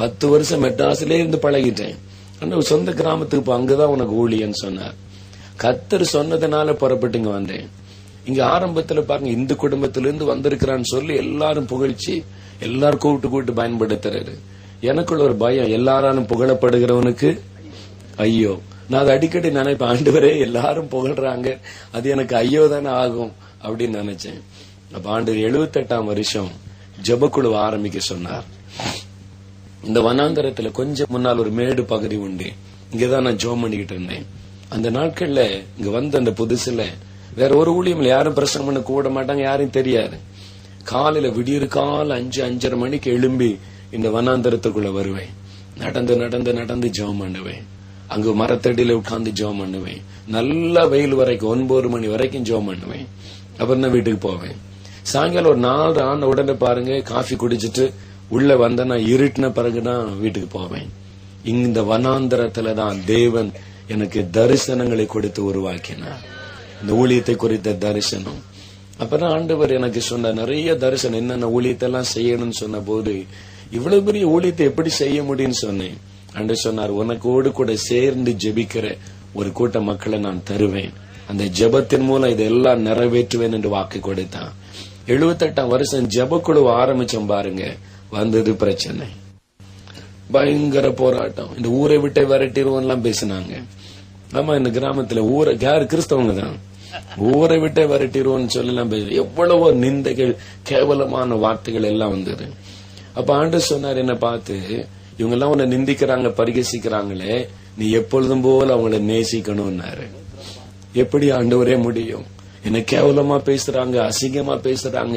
10 வருஷம் மெட்ராஸ்ல இருந்து பழகிட்டேன், ஆனா சொந்த கிராமத்துக்கு போ, அங்கதான் உனக்கு ஊழியன்னு சொன்னார். கர்த்தர் சொன்னதுனால புறப்பட்டுங்க வந்தேன். இங்க ஆரம்பத்துல பாருங்க, இந்த குடும்பத்திலிருந்து வந்திருக்கிறான்னு சொல்லி எல்லாரும் புகழ்ச்சி, எல்லாரும் கூப்பிட்டு பயன்படுத்துறாரு. எனக்குள்ள ஒரு பயம், எல்லாராலும் புகழப்படுகிறவனுக்கு ஐயோ. நான் அதை அடிக்கடி நினைப்பேன், ஆண்டவரே, எல்லாரும் புகழ்றாங்க, அது எனக்கு ஐயோ தானே ஆகும் அப்படின்னு நினைச்சேன். அப்ப ஆண்டு 78ஆம் வருஷம் ஜெபக்குழு ஆரம்பிக்க சொன்னார். இந்த வனாந்தரத்துல கொஞ்சம் முன்னால் ஒரு மேடு பகுதி உண்டு, இங்கதான் நான் ஜெபம் பண்ணிக்கிட்டு இருந்தேன். அந்த நாட்கள்ல இங்க வந்த அந்த புதுசுல வேற ஒரு ஊழியம் யாரும் பிரசங்கம் பண்ண கூட மாட்டாங்க, யாரும் தெரியாது. காலையில விடியற் கால 5-5:30 மணிக்கு எழும்பி இந்த வனாந்தரத்துக்குள்ள வருவேன். நடந்து நடந்து நடந்து ஜெபம் பண்ணுவேன். அங்கு மரத்தடியில உட்கார்ந்து ஜெபம் பண்ணுவேன். நல்ல வெயில் வரைக்கும் 9 மணி வரைக்கும் ஜெபம் பண்ணுவேன். அப்புறம் தான் வீட்டுக்கு போவேன். சாயங்காலம் ஒரு 4 ஆன உடனே பாருங்க, காஃபி குடிச்சிட்டு உள்ள வந்த நான் இருட்டின பிறகுதான் வீட்டுக்கு போவேன். இந்த வனாந்தரத்துலதான் தேவன் எனக்கு தரிசனங்களை கொடுத்து உருவாக்கினார். இந்த ஊழியத்தை குறித்த தரிசனம். அப்பதான் ஆண்டவர் எனக்கு சொன்ன நிறைய தரிசனம், என்னென்ன ஊழியத்தை எல்லாம் செய்யணும்னு சொன்ன போது, இவ்வளவு பெரிய ஊழியத்தை எப்படி செய்ய முடியும்னு சொன்னேன். ஆண்டவர் சொன்னார், உனக்கோடு கூட சேர்ந்து ஜெபிக்கிற ஒரு கூட்ட மக்களை நான் தருவேன், அந்த ஜெபத்தின் மூலம் இதெல்லாம் நிறைவேற்றுவேன் என்று வாக்கு கொடுத்தான். 78ஆம் வருஷம் ஜெபக்குழு ஆரம்பிச்சோம் பாருங்க, வந்தது பிரச்சனை, பயங்கர போராட்டம். இந்த ஊரை விட்டு விரட்டிடுவோம் பேசினாங்க. ஆமா, இந்த கிராமத்துல ஊரை யாரு கிறிஸ்தவங்க தான், ஊரை விட்டே வரட்டிடுவோம்னு சொல்லலாம். எவ்வளவோ நிந்தைகள், கேவலமான வார்த்தைகள் எல்லாம் வந்தது. அப்ப ஆண்டவர் சொன்னார் என்ன பார்த்து, இவங்க எல்லாம் உன்னை நிந்திக்கிறாங்க, பரிகசிக்கிறாங்களே, நீ எப்பொழுதும் போல அவங்களை நேசிக்கணும்னாரு. எப்படி ஆண்டவரே முடியும்? என்ன கேவலமா பேசுறாங்க, அசிங்கமா பேசுறாங்க,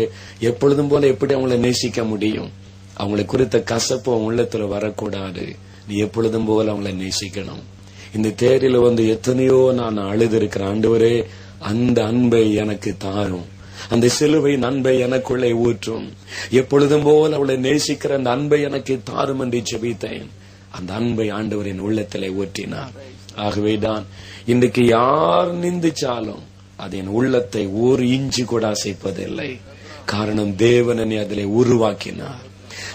எப்பொழுதும் போல எப்படி அவங்களை நேசிக்க முடியும்? அவங்களை குறித்த கசப்பு அவங்க உள்ளத்துல வரக்கூடாது. நீ எப்பொழுதும் போல அவங்களை நேசிக்கணும். இந்த தேரில வந்து எத்தனையோ நான் அழுது இருக்கிறேன். ஆண்டவரே, அந்த அன்பை எனக்கு தாரும், அந்த சிலுவையின் அன்பை எனக்குள்ளே ஊற்றும், எப்பொழுதும் போல அவளை நேசிக்கிற அந்த அன்பை எனக்கு தாரும் என்று ஜெபித்தேன். அந்த அன்பை ஆண்டவரின் உள்ளத்திலே ஊற்றினார். ஆகவேதான் இன்றைக்கு யார் நிந்திச்சாலும் அது என் உள்ளத்தை ஒரு இஞ்சி கூட அசைப்பதில்லை. காரணம், தேவனனை அதிலே உருவாக்கினார்.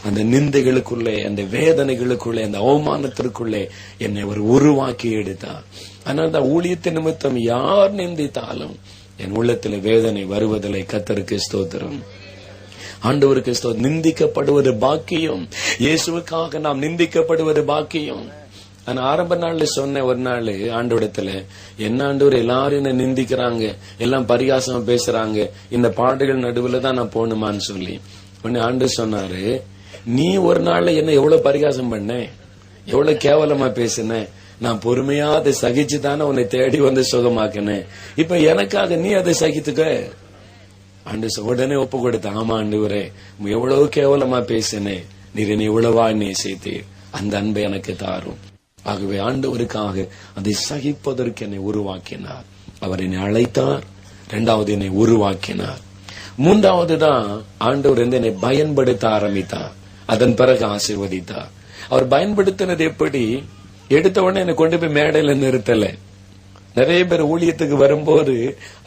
அந்த நிந்தைகளுக்குள்ளே, அந்த வேதனைகளுக்குள்ளே, அந்த அவமானத்திற்குள்ளே என்னை அவர் உருவாக்கி எடுத்தார். ஆனால் அந்த ஊழியத்தின் நிமித்தம் யார் நிந்தித்தாலும் என் உள்ளத்துல வேதனை வருவதில்லை. கர்த்தருக்கு ஸ்தோத்திரம், ஆண்டவருக்கு ஸ்தோத்திரம். நிந்திக்கப்படுவது பாக்கியம். இயேசுவுக்காக நாம் நிந்திக்கப்படுவது பாக்கியம். ஆனா ஆரம்ப நாள்ல சொன்ன ஒரு நாள் ஆண்டவரிடத்துல, என்ன ஆண்டவர் எல்லாரும் என்ன நிந்திக்கிறாங்க, எல்லாம் பரிகாசமா பேசுறாங்க, இந்த பாடுகள் நடுவுல தான் நான் போகணுமான்னு சொல்லி உடனே ஆண்டவர் சொன்னாரு, நீ ஒரு நாள்ல என்ன எவ்வளவு பரிகாசம் பண்ண, எவ்வளவு கேவலமா பேசின, நான் பொறுமையா அதை சகிச்சுதானே உன்னை தேடி வந்து சுகமாக்கினேன். இப்ப எனக்காக நீ அதை சகித்துக்க. ஆண்டவர் உடனே ஒப்பு கொடுத்த, ஆமா ஆண்டவரே, எவ்வளவு கேவலமா பேசினேன், நீர் என்னை எவ்வளவா நேசித்தீர், அந்த அன்பை எனக்கு தாரும். ஆகவே ஆண்டவருக்காக அதை சகிப்பதற்கு என்னை உருவாக்கினார். அவர் என்னை அழைத்தார். இரண்டாவது என்னை உருவாக்கினார். மூன்றாவது தான் ஆண்டவர் என்னை பயன்படுத்த ஆரம்பித்தார். அதன் பிறகு ஆசீர்வதித்தார். அவர் பயன்படுத்தினது எப்படி? எடுத்த உடனே என்னை கொண்டு போய் மேடையில நிறுத்தல. நிறைய பேர் ஊழியத்துக்கு வரும்போது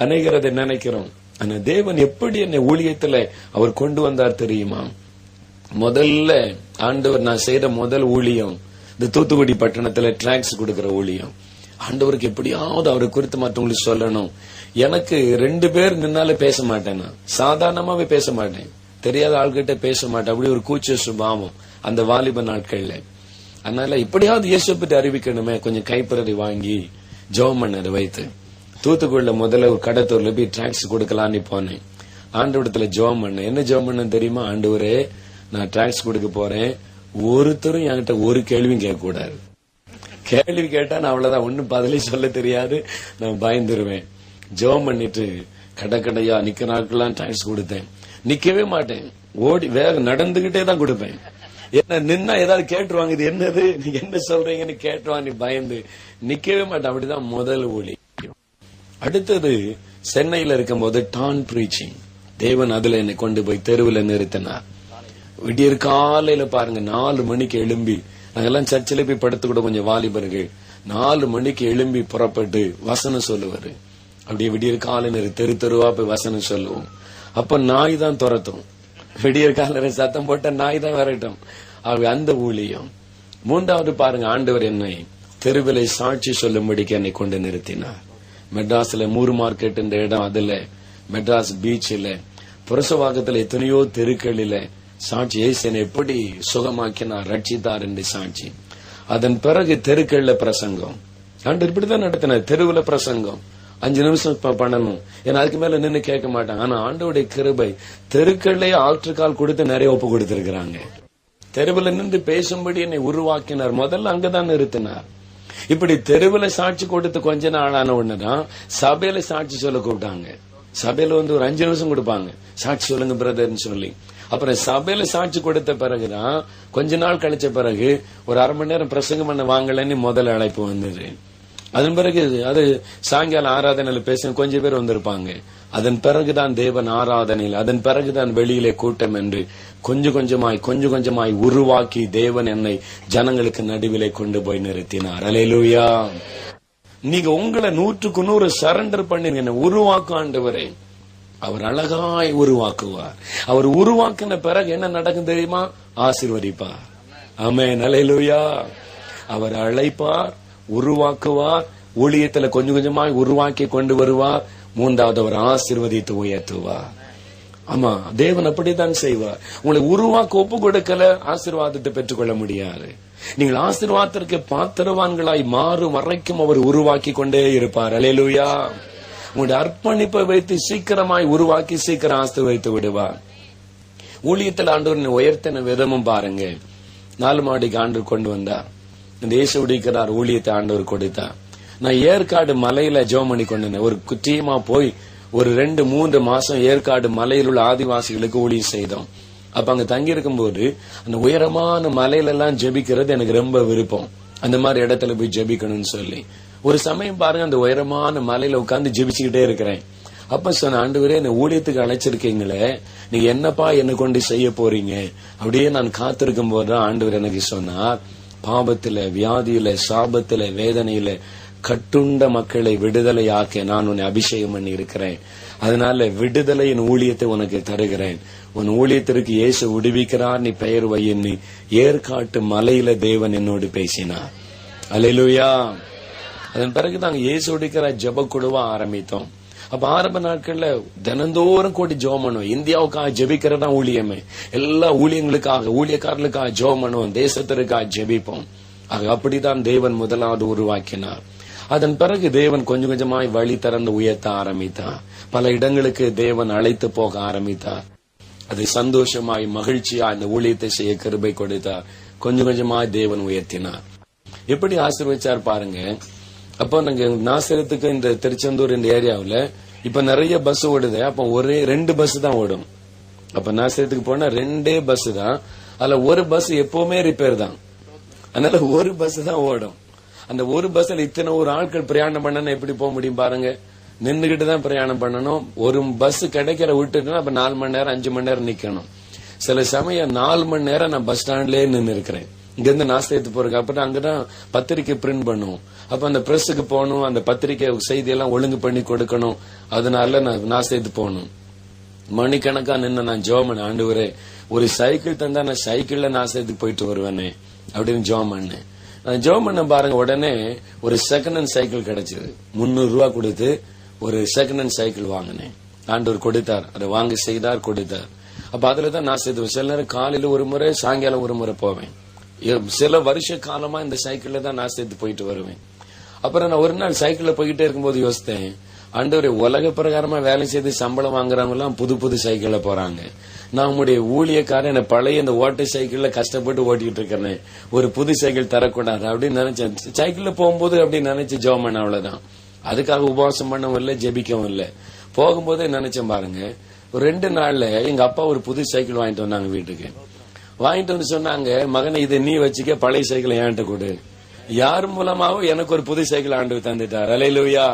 அநேகர் அதை நினைக்கிறோம். ஆனா தேவன் எப்படி என்னை ஊழியத்துல அவர் கொண்டு வந்தார் தெரியுமா? முதல்ல ஆண்டவர் நான் செய்யற முதல் ஊழியம் இந்த தூத்துக்குடி பட்டணத்துல டிராக்ஸ் கொடுக்கிற ஊழியம். ஆண்டவருக்கு எப்படியாவது அவரை குறித்து மற்றவங்களுக்கு சொல்லணும். எனக்கு 2 பேர் நின்னாலே பேச மாட்டேன், நான் சாதாரணமாவே பேச மாட்டேன், தெரியாத ஆள்கிட்ட பேச மாட்டேன். அப்படி ஒரு கூச்ச சுபாவம் அந்த வாலிப நாட்கள்ல. அதனால இப்படியாவது இயேசு பற்றி அறிவிக்கணுமே, கொஞ்சம் கைப்பிரதி வாங்கி ஜெபம் பண்ணதை வைத்து தூத்துக்குடியில முதல்ல ஒரு கடத்தூர்ல போய் டிராக்ஸ் கொடுக்கலான்னு போனேன். ஆண்டவரிடத்துல ஜெபம் பண்ணேன். என்ன ஜெபம் பண்ண தெரியுமா? ஆண்டவரே, நான் டிராக்ஸ் கொடுக்க போறேன், ஒருத்தரும் என்கிட்ட ஒரு கேள்வியும் கேட்க கூடாது. கேள்வி கேட்டா நான் அவ்வளவுதான், ஒன்னும் பதிலே சொல்ல தெரியாது, நான் பயந்துருவேன். ஜெபம் பண்ணிட்டு கடைக்கடையா நிக்க நாட்கள்லாம் டிராக்ஸ் கொடுத்தேன். நிக்கவே மாட்டேன், ஓடி வேற நடந்துகிட்டே தான் கொடுப்பேன். என்ன நின்னா ஏதாவது கேட்டுருவாங்க, இது என்னது, நீங்க என்ன சொல்றீங்கன்னு கேட்டுருவாங்க, பயந்து நிக்கவே மாட்டேன். அப்படிதான் முதல் ஊழி. அடுத்தது சென்னையில இருக்கும் போது டான் பிரீச்சிங், தேவன் அதுல என்னை கொண்டு போய் தெருவில் நிறுத்தினார். விடியற் காலையில பாருங்க, 4 மணிக்கு எழும்பி, நாங்கெல்லாம் சர்ச்சில் போய் படுத்து கூட கொஞ்சம் வாலிபர்கள் 4 மணிக்கு எழும்பி புறப்பட்டு வசனம் சொல்லுவாரு. அப்படியே விடியற் காலையில தெரு தெருவா போய் வசனம் சொல்லுவோம். அப்ப நாய் தான் துரத்தும், விடியற் காலையில சத்தம் போட்ட நாய் தான் வரட்டும். அந்த ஊழியம். மூன்றாவது பாருங்க, ஆண்டவர் என்னை தெருவிலை சாட்சி சொல்லும்படிக்கு என்னை கொண்டு நிறுத்தினார். மெட்ராஸ்ல மூர் மார்க்கெட் என்ற இடம், அதுல மெட்ராஸ் பீச்சில் புரசவாக்கத்துல எத்தனையோ தெருக்களில சாட்சி, ஏசனை எப்படி சுகமாக்கினார், ரட்சித்தார் என்று சாட்சி. அதன் பிறகு தெருக்கள்ல பிரசங்கம். ஆண்டு இப்படிதான் நடத்தினார். தெருவுல பிரசங்கம் 5 நிமிஷம் பண்ணணும், ஏன்னா அதுக்கு மேல நின்று கேட்க மாட்டாங்க. ஆனா ஆண்டவருடைய கிருபை, தெருக்கள்லயே ஆற்றுக்கால் கொடுத்து நிறைய ஒப்பு கொடுத்திருக்கிறாங்க. தெருவுல நின்று பேசும்படி என்னை உருவாக்கினார். முதல்ல அங்கதான் நிறுத்தினார். இப்படி தெருவுல சாட்சி கொடுத்து கொஞ்ச நாள் ஆன உடனேதான் சபையில சாட்சி சொல்ல கூப்பிட்டாங்க. சபையில வந்து ஒரு 5 நிமிஷம் கொடுப்பாங்க, சாட்சி சொல்லுங்க பிரதர்ன்னு சொல்லி. அப்புறம் சபையில சாட்சி கொடுத்த பிறகுதான் கொஞ்ச நாள் கழிச்ச பிறகு ஒரு 1/2 மணி நேரம் பிரசங்கம் பண்ண வாங்கலன்னு முதல் அழைப்பு வந்தது. அதன் பிறகு அது சாயங்கால ஆராதனையில பேச கொஞ்சம் பேர் வந்திருப்பாங்க. அதன் பிறகுதான் தேவன் ஆராதனையில், அதன் பிறகுதான் வெளியிலே கூட்டம் என்று கொஞ்சம் கொஞ்சமாய் உருவாக்கி தேவன் என்னை ஜனங்களுக்கு நடுவிலே கொண்டு போய் நிறுத்தினார். அல்லேலூயா. நீங்க உங்களை 100க்கு 100 சரண்டர் பண்ணி என்னை உருவாக்க ஆண்டவரே, அவர் அழகாய் உருவாக்குவார். அவர் உருவாக்கின பிறகு என்ன நடக்கும் தெரியுமா? ஆசீர்வதிப்பார். ஆமென். அல்லேலூயா. அவர் அழைப்பார், உருவாக்குவார், ஊழியத்துல கொஞ்சம் கொஞ்சமாய் உருவாக்கி கொண்டு வருவார். மூன்றாவது அவர் ஆசீர்வதித்து உயர்த்துவார். ஆமா, தேவன் அப்படித்தான் செய்வார். உங்களை உருவாக்க ஒப்பு கொடுக்கல, ஆசீர்வாதத்தை பெற்றுக்கொள்ள முடியாது. நீங்கள் ஆசீர்வாதத்திற்கு பாத்திரவான்களாய் மாறும் வரைக்கும் அவர் உருவாக்கி கொண்டே இருப்பார். அல்லேலூயா. உங்களுடைய அர்ப்பணிப்பை வைத்து சீக்கிரமாய் உருவாக்கி சீக்கிரம் ஆசீர்வதித்து விடுவார். ஊழியத்தில் ஆண்டவர் உயர்த்தின விதமும் பாருங்க. 4 மாடிக்கு ஆண்டவர் கொண்டு வந்தார். இந்த இயேசு உடிக்கிறார் ஊழியத்தை ஆண்டவர் கொடுத்தார். நான் ஏற்காடு மலையில ஜெபம் பண்ணி கொண்டு ஒரு டீமா போய் ஒரு 2-3 மாசம் ஏற்காடு மலையில் உள்ள ஆதிவாசிகளுக்கு ஊழியம் செய்தோம். அப்ப அங்க தங்கி இருக்கும் போது அந்த உயரமான மலையில எல்லாம் ஜெபிக்கிறது எனக்கு ரொம்ப விருப்பம். அந்த மாதிரி இடத்துல போய் ஜெபிக்கணும்னு சொல்லி ஒரு சமயம் பாருங்க, அந்த உயரமான மலையில உட்கார்ந்து ஜெபிச்சுக்கிட்டே இருக்கிறேன். அப்ப சொன்ன, ஆண்டவரே என்ன ஊழியத்துக்கு அழைச்சிருக்கீங்களே, நீங்க என்னப்பா என்ன கொண்டு செய்ய போறீங்க? அப்படியே நான் காத்திருக்கும் போதுதான் ஆண்டவர் எனக்கு சொன்னார், பாவத்துல, வியாதியில, சாபத்துல, வேதனையில கட்டுண்ட மக்களை விடுதலை ஆக்க நான் உன்னை அபிஷேகம் பண்ணி இருக்கிறேன். அதனால விடுதலையின் ஊழியத்தை உனக்கு தருகிறேன். உன் ஊழியத்திற்கு இயேசு விடுவிக்கிறார், நீ பெயர் வையின்னு ஏற்காட்டு மலையில தேவன் என்னோடு பேசினார். அல்லேலூயா. அதன் பிறகு நாங்க இயேசு விடுக்கிற ஜெப குழுவா ஆரம்பித்தோம். அப்ப ஆரம்ப நாட்கள்ல தினந்தோறும் கூட்டி ஜெபம் பண்ணுவோம். இந்தியாவுக்காக ஜெபிக்கிறதா ஊழியமே. எல்லா ஊழியங்களுக்காக, ஊழியக்காரர்களுக்காக ஜெபம் பண்ணுவோம். தேசத்திற்காக ஜெபிப்போம். அப்படித்தான் தேவன் முதலாவது உருவாக்கினார். அதன் பிறகு தேவன் கொஞ்சம் கொஞ்சமாய் வழி திறந்து உயர்த்த ஆரம்பித்தார். பல இடங்களுக்கு தேவன் அழைத்து போக ஆரம்பித்தார். அது சந்தோஷமாய் மகிழ்ச்சியா இந்த ஊழியத்தை செய்ய கிருபை கொடுத்தார். கொஞ்சம் கொஞ்சமாய் தேவன் உயர்த்தினார். எப்படி ஆசீர்வதிச்சார் பாருங்க. அப்போ நாங்க நாசரத்துக்கு இந்த திருச்செந்தூர் இந்த ஏரியாவில் இப்ப நிறைய பஸ் ஓடுது. அப்ப 2 பஸ் தான் ஓடும். அப்ப நாசரத்துக்கு போனா 2 பஸ் தான். அதுல ஒரு பஸ் எப்பவுமே ரிப்பேர் தான். அதனால ஒரு பஸ் தான் ஓடும். அந்த ஒரு பஸ்ல இத்தனை ஒரு ஆட்கள் பிரயாணம் பண்ணணும், எப்படி போக முடியும் பாருங்க. நின்றுகிட்டு தான் பிரயாணம் பண்ணணும். ஒரு பஸ் கிடைக்கிற விட்டுட்டுனா அப்ப 4 மணி நேரம் 5 மணி நேரம் நிக்கணும். சில சமயம் 4 மணி நேரம் நான் பஸ் ஸ்டாண்ட்லயே நின்று இருக்கிறேன். இங்க இருந்து நாஸ்தேத்து போறதுக்கு. அப்புறம் அங்கதான் பத்திரிக்கை பிரிண்ட் பண்ணுவோம். அப்ப அந்த பிரஸுக்கு போகணும், அந்த பத்திரிக்கை செய்தியெல்லாம் ஒழுங்கு பண்ணி கொடுக்கணும். அதனால நான் நாஸ்தேத்து போகணும். மணிக்கணக்கா நின்று நான் ஜெபம் பண்ண, ஆண்டவரே ஒரு சைக்கிள் தந்தா நான் சைக்கிள்ல நாஸ்தேத்துக்கு போயிட்டு வருவேனே அப்படின்னு ஜெபம் பண்ணேன். ஜெபம் பண்ண பாருங்க, உடனே ஒரு செகண்ட் ஹேண்ட் சைக்கிள் கிடைச்சது. 300 ரூபா கொடுத்து ஒரு செகண்ட் ஹேண்ட் சைக்கிள் வாங்கினேன். ஆண்டவர் கொடுத்தார். அதை வாங்கி செய்தார், கொடுத்தார். அப்ப அதுலதான் நான் செய்து சில நேரம் காலையில ஒரு முறை, சாயங்காலம் ஒரு முறை போவேன். சில வருஷ காலமா இந்த சைக்கிள்ல தான் நான் சேர்த்து போயிட்டு வருவேன். அப்புறம் நான் ஒரு நாள் சைக்கிள்ல போய்கிட்டே இருக்கும்போது யோசித்தேன், ஆண்டவரே உலக பிரகாரமா வேலை செய்து சம்பளம் வாங்குறவங்க எல்லாம் புது புது சைக்கிள்ல போறாங்க. நான் உங்களுடைய ஊழியக்காரன் என்ன பழைய இந்த ஓட்டை சைக்கிள்ல கஷ்டப்பட்டு ஓட்டிட்டு இருக்கிறேன், ஒரு புது சைக்கிள் தரக்கூடாது அப்படின்னு நினைச்சேன். சைக்கிள்ல போகும்போது அப்படின்னு நினைச்சு ஜெபம் பண்ண, அவ்வளவுதான். அதுக்காக உபவாசம் பண்ணவும் இல்லை, ஜெபிக்கவும் இல்லை. போகும்போதே நினைச்சேன் பாருங்க. ஒரு 2 நாள்ல எங்க அப்பா ஒரு புது சைக்கிள் வாங்கிட்டு வந்தாங்க வீட்டுக்கு. வாங்கிட்டு வந்து சொன்னாங்க, மகனை இதை நீ வச்சுக்க, பழைய சைக்கிள் ஏன்ட்ட கொடு. யார் மூலமாவும் எனக்கு ஒரு புது சைக்கிள் ஆண்டவர் தந்துட்டார். அல்லேலூயா.